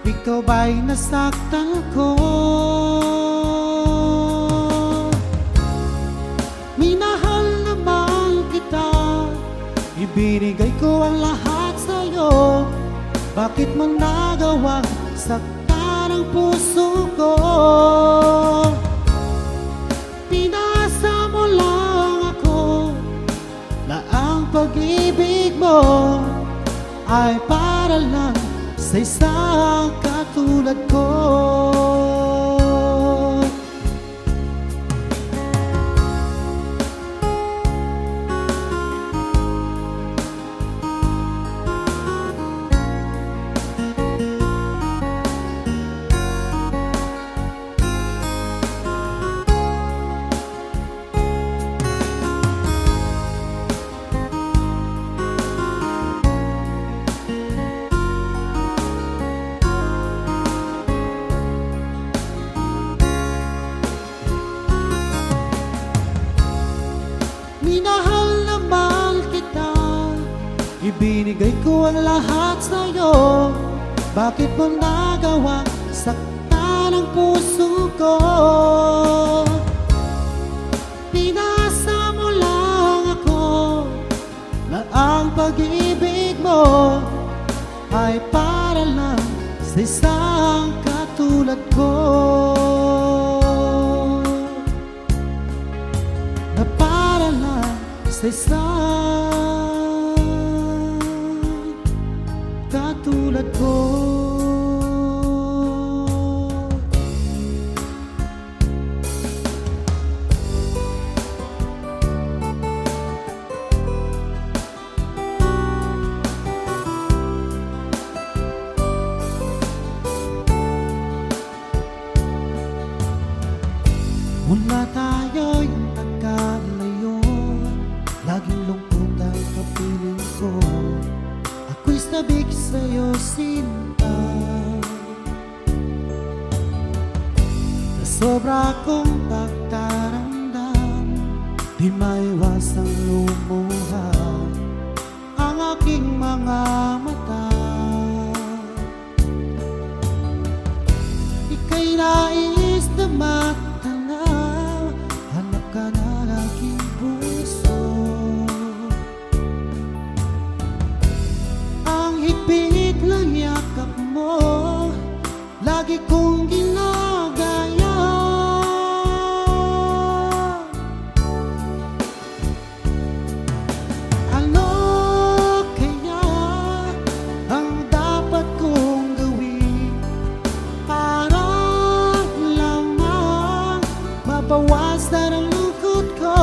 Ikaw ba'y nasaktan ko? Minahal naman kita, ibinigay ko ang lahat sa'yo. Bakit mo nagawang saktan ang puso ko? Pinasa mo lang ako na ang pag-ibig mo ay para lang sa isang katulad ko. Ibinigay ko ang lahat sa'yo. Bakit mo nagawang saktan ang puso ko? Pinasa mo lang ako na ang pag-ibig mo ay para lang sa isang katulad ko, na para lang sa isang katulad ko. Mula tayo'y nagkalayo, laging lungkot ang kapiling ko. Ako'y sabik sa'yo, sinta, na sobra kong pagtaramdam, di maiwasang lumuha ang aking mga mata. Ika'y nais na matanaw, hanap ka na aking puso. Ang higpit ng yakap mo, lagi kong ginagaya. Ano kaya ang dapat kong gawin para lamang mabawasan ang lungkot ko?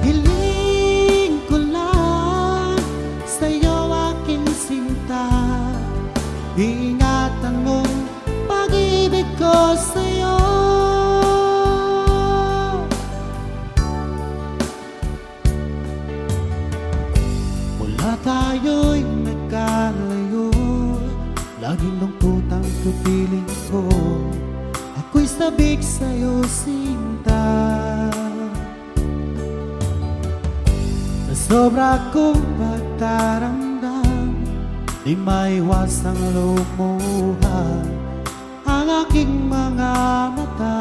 Hiling ko lang sa'yo, aking sinta, iingatan mo pag-ibig ko sa'yo. Mula tayo'y nagkalayo, laging lungkot ang kapiling ko. Ako'y sabik sa'yo, sinta, sa sobra kong pagtaramdam, di maiwasang lumuha ang aking mga mata.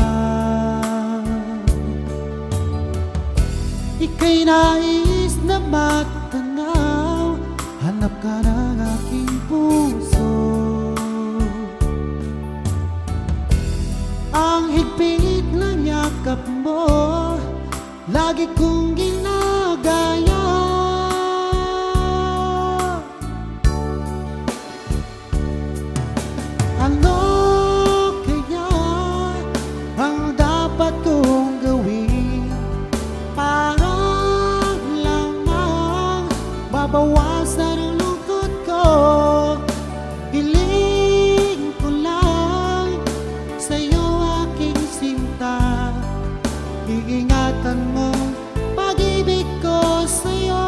Ika'y nais na matanaw, hanap ka ng aking puso. Ang higpit ng yakap mo, lagi kong ginagaya. Ano kaya ang dapat kong gawin para lamang mabawasan ang lungkot ko? Hiling ko lang sa'yo, aking sinta, iingatan mo pag-ibig ko sa'yo.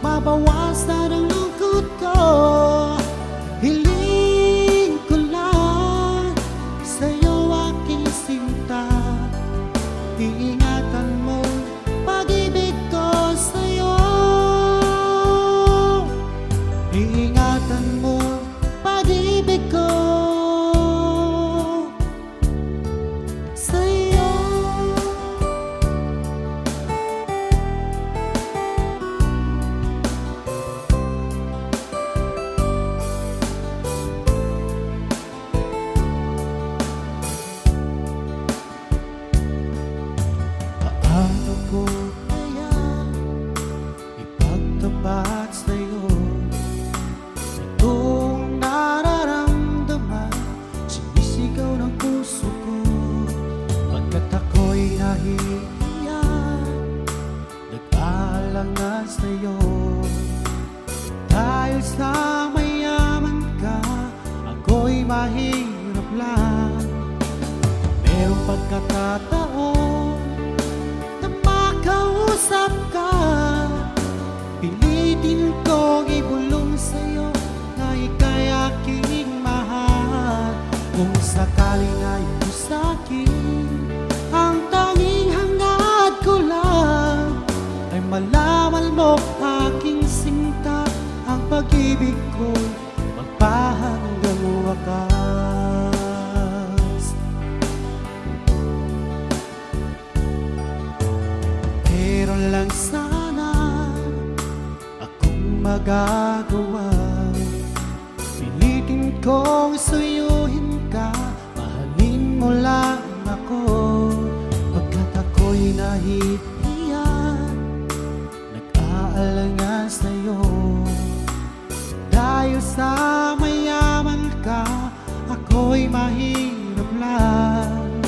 Mabawasan ang lungkot ko, hiling ko lang sa'yo, aking sinta, iingatan mo pag-ibig ko sa'yo. Iingatan mo pag-ibig ko sa'yo. Paano ko kaya ipagtapat sa'yo itong nararamdaman? Sinisig sa'yo. Dahil sa mayaman ka, ako'y mahirap lang. Merong pagkakataon na makausap ka, pilitin kong ibulong sa'yo na ika'y aking mahal. Kung sakaling ayaw mo sa'kin, ang tanging hangad ko lang ay malaman mo aking sinta, ang pag-ibig ko'y magpahanggang wakas. Meron lang sana akong magagawa, pilitin kong suyuhin ka, mahalin mo lang ako. Pagkat ako'y nahihiya, nag-aalangan sa'yo. Dahil sa mayaman ka, ako'y mahirap lang.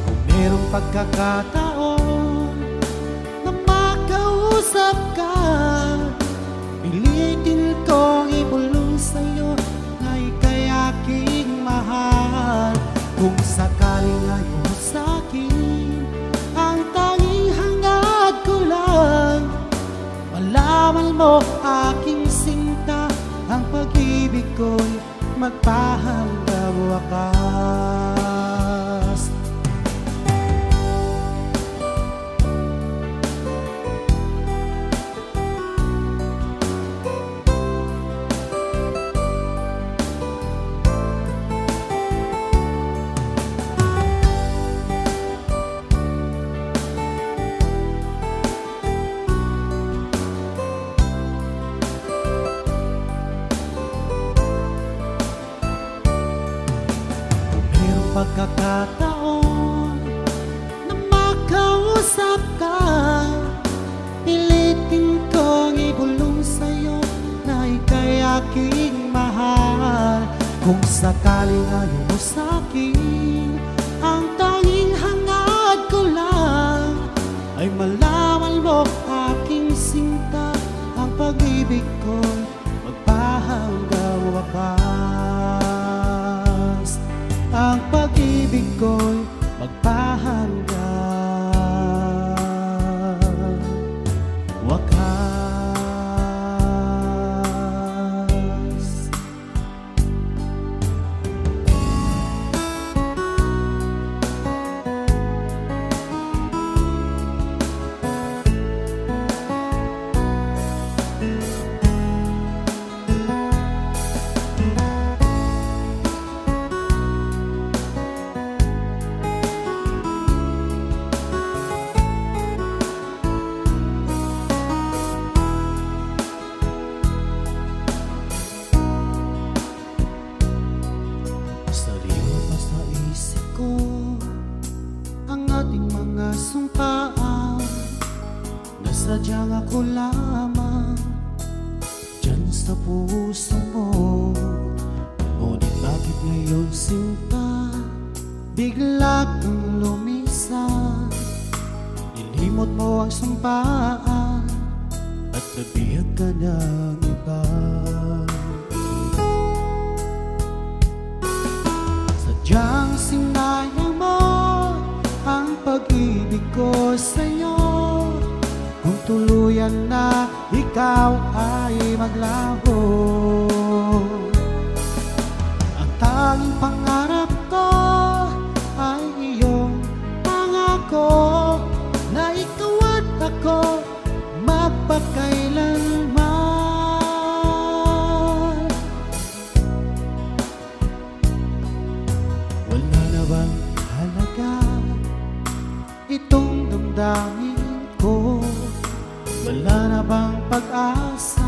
Kung merong pagkakataon na makausap ka, pilitin kong ibulong sa'yo na ika'y aking mahal. Kung sakaling ayaw mo sa'kin, ang tanging hangad ko lang malaman mo aking sinta, ang pag-ibig ko'y magpahanggang wakas. Pagkakataon na makausap ka, pilitin kong ibulong sa'yo na ika'y aking mahal. Kung sakaling ayaw mo sa'kin, ang tanging hangad ko lang ay malaman mo aking sinta, ang pag-ibig ko'y magpahanggang wakas. Ang pag-ibig ko'y magpahanggang wakas. Sumpaan na sadyang ako lamang dyan sa puso mo. Ngunit bakit ngayon sinta, bigla kang lumisan? Nilimot mo ang sumpaan at nabihag ka ng iba. Sadyang sinayang mo ang pag-ibig ko sa'yo. Kung tuluyan na ikaw ay maglaho, ang tanging pangarap ko ay iyong pangako na ikaw at ako magpakailanman. Wala na bang halaga itong damdamin ko? Wala na bang pag-asa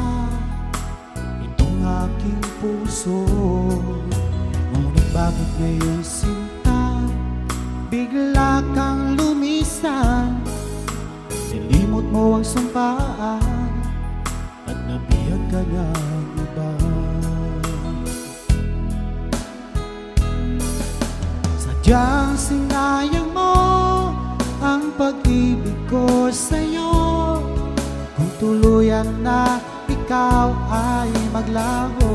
itong aking puso? Ngunit bakit ngayon sinta, bigla kang lumisan? Nilimot mo ang sumpaan at nabihag ka ng iba. Sadyang sinayang mo ang pag-ibig ko sa'yo. Kung tuluyan na ikaw ay maglaho.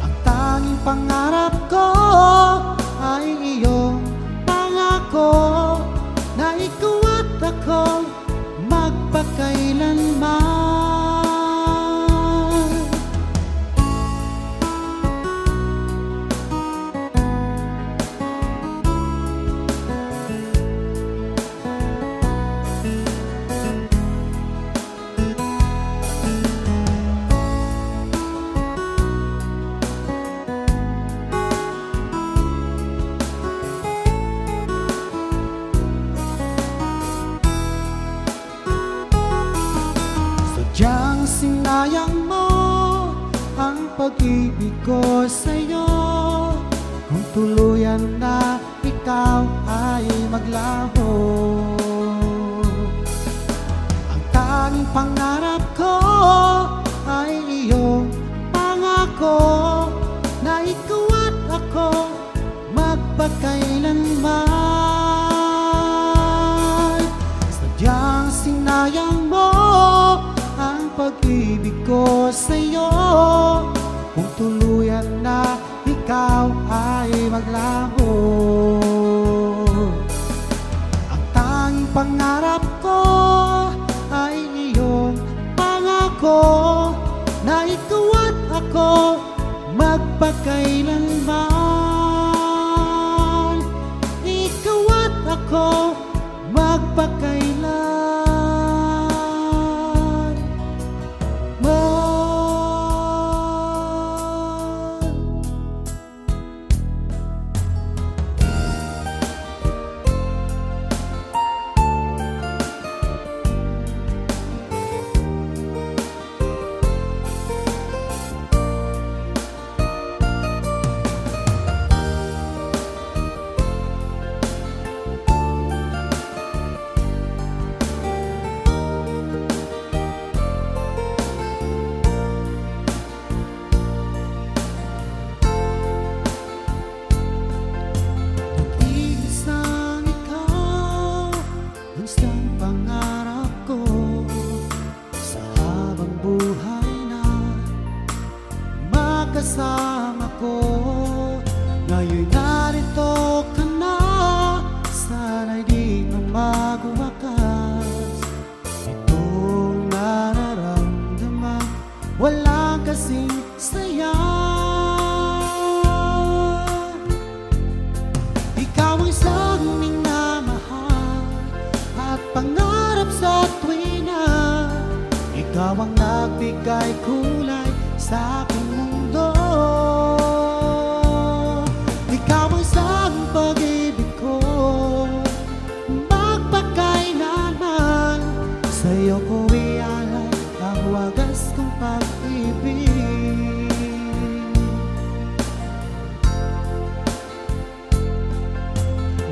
Ang tanging pangarap ko ay iyong pangako na ikaw at ako magpakailanman. Sadyang sinayang mo ang pag-ibig ko sa'yo, kung tuluyan na ikaw ay maglaho. Ang tanging pangarap ko ay iyong pangako na ikaw at ako magpakailanman. Sadyang sinayang mo ang pag-ibig ko sa'yo, kung tuluyan na ikaw ay maglaho. Ang tanging pangarap ko ay iyong pangako na ikaw at ako magpakailanman. Ikaw at ako magpakailanman. Kasama ko, ngayon narito ka na, sana'y di na magwakas. Itong nararamdaman, walang kasing saya. Ikaw ang sangming na mahal at pangarap sa tuwina. Ikaw ang nagbigay kulay sa aking mundo. Ikaw ang siyang pag-ibig ko, magpakailanman. Sa'yo ko ialay ang wagas kong pag-ibig.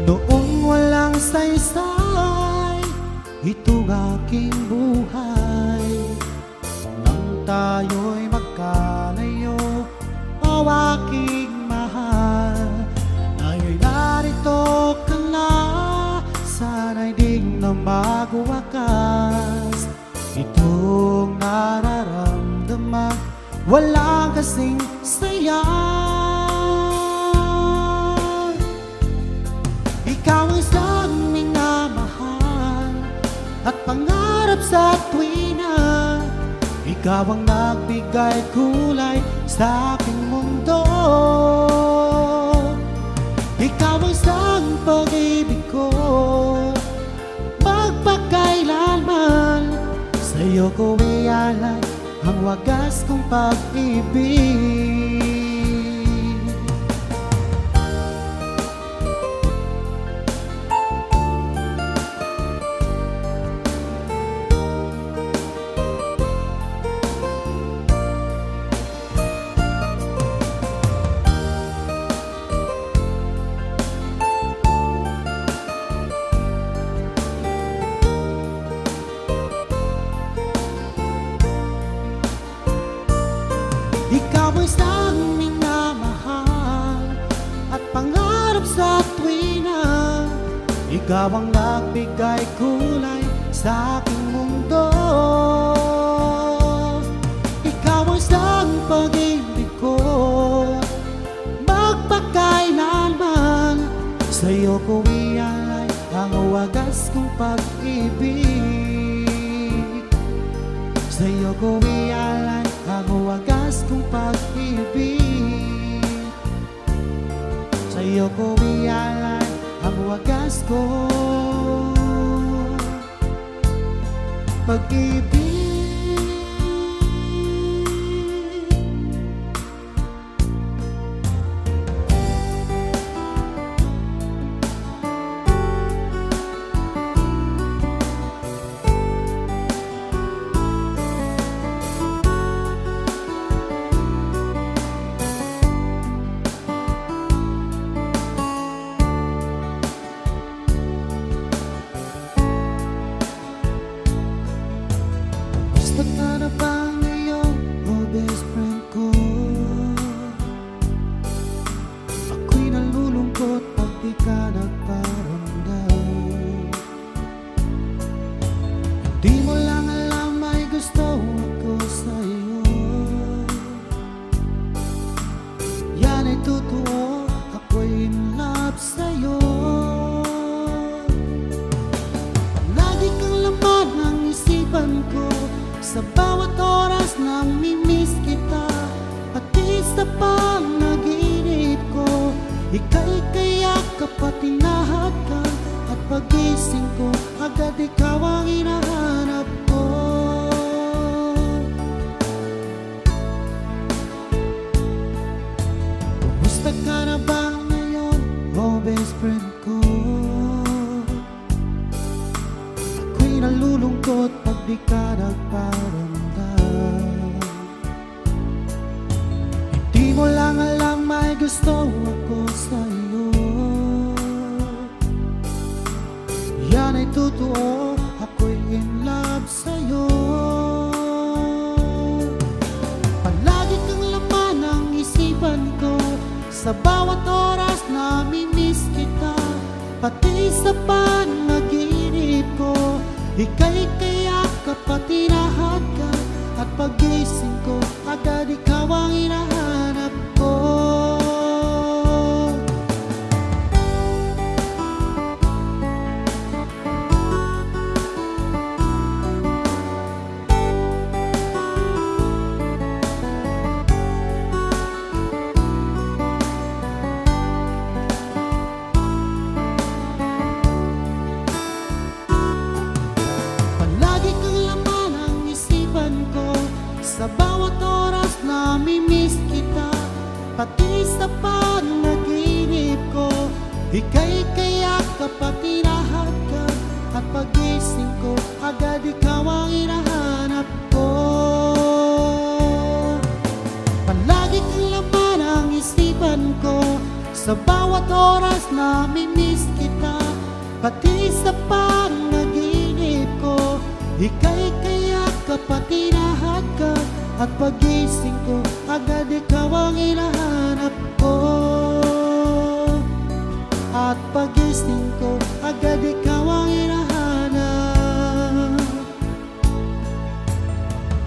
Noong walang saysay itong aking buhay, nang tayo'y magkalayo, o aking mahal, ngayon narito ka na, sana'y di na magwakas. Itong nararamdaman, walang kasing saya. Ikaw ang siyang minamahal at pangarap sa tuwina. Ikaw ang nagbigay kulay sa aking mundo. Ikaw ang siyang pag-ibig ko, magpakailanman. Sa'yo ko ialay ang wagas kong pag-ibig. Ikaw ang siyang minamahal at pangarap sa tuwina. Ikaw ang nagbigay kulay sa aking mundo. Ikaw ang siyang pag-ibig ko, magpakailanman. Sa'yo ko ialay ang wagas kong pag-ibig. Sa'yo ko ialay ang wagas kong pag-ibig. Sa'yo ko ialay ang wagas ko pag-ibig. Ba't ka na ba ngayon, oh best friend ko? Ako'y nalulungkot pag di ka nagparamdam. Di mo lang alam may gusto ako sa'yo. Yan ay totoo, ako'y in love sa'yo. Lagi kang laman ng isipan ko, sa bawat oras na mimiss kita, pati sa panaginip ko. Ika'y kayakap at tinahadkan, at pagising ko, agad ikaw ang hinahanap ko. Kumusta ka na ba ngayon, oh best friend ko? Ako'y nalulungkot pag di ka nagparamdam. Hindi mo lang alam may gusto ako sa'yo. Yan ay totoo, ako'y in love sa'yo. Palagi kang laman ng isipan ko, sa bawat oras na mimiss kita, pati sa panaginip ko. Ika'y kayakap at tinahadkan, at pagising ko, agad ikaw ang hinahanap ko. Sa bawat oras na mimiss kita, pati sa panaginip ko. Ika'y kayakap at tinahadkan, at pagising ko, agad ikaw ang hinahanap ko. Palagi kang laman ang isipan ko, sa bawat oras na mimiss kita, pati sa panaginip ko. Ika'y kayakap at tinahadkan, at pagising ko, agad ikaw ang hinahanap ko. At pagising ko, agad ikaw ang hinahanap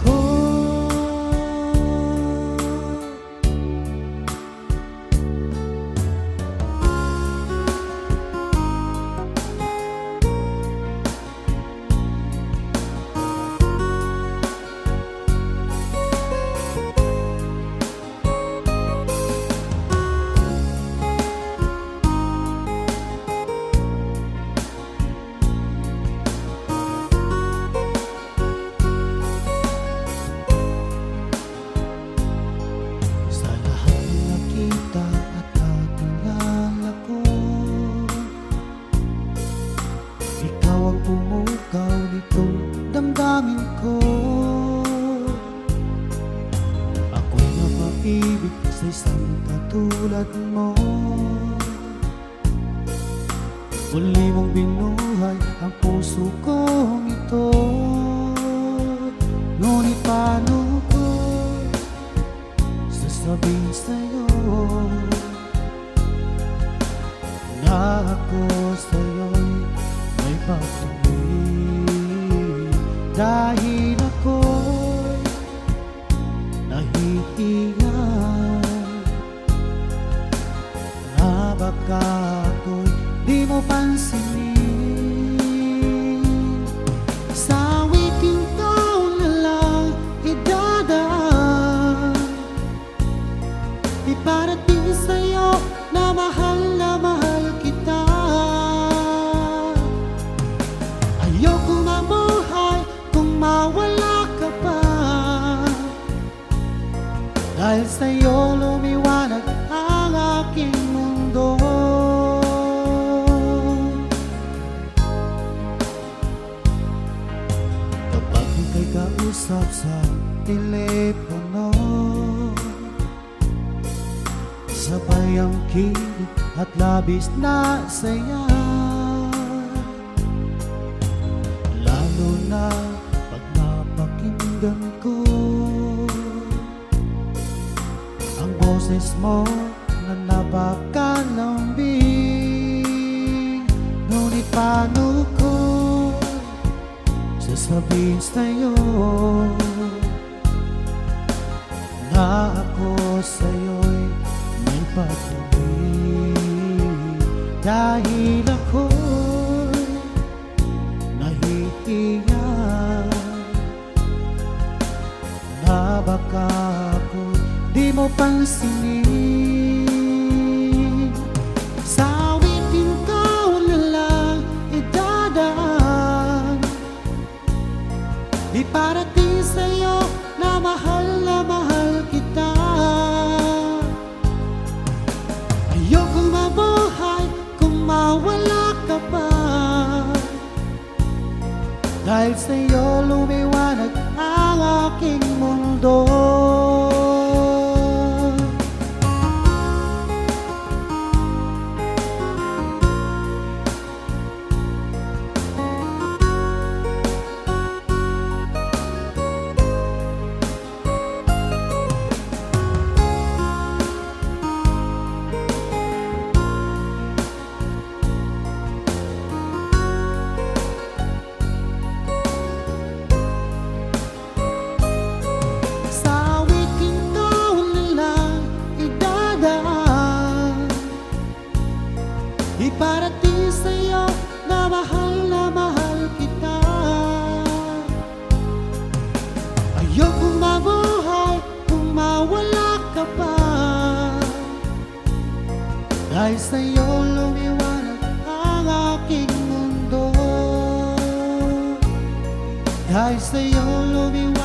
ko. Pumukaw nitong damdamin ko. Ako'y napaibig sa isang katulad mo. Muli mong binuhay ang puso kong ito. Ngunit paano ko sasabihin sa'yo na ako sa'yo'y may pag-ibig? Dahil sa'yo lumiwanag ang aking mundo. Kapag ika'y kausap sa telepono, sabay ang kilig at labis na saya. Lalo na pag napakinggan ko ang boses mo na napakalambing. Ngunit paano ko sasabihin sa'yo na ako sa'yo'y may pag-ibig? Dahil ako'y nahihiya na baka ako di mo pansinin. Sa awitin ko na lang idadaan, iparating sa'yo na mahal kita. Ayokong mabuhay kung mawala ka pa, dahil sa'yo lumiwanag ang aking mundo. Iparating sa'yo na mahal kita. Ayokong mabuhay kung mawala ka pa, dahil sa'yo lumiwanag ang aking mundo. Dahil sa'yo lumiwanag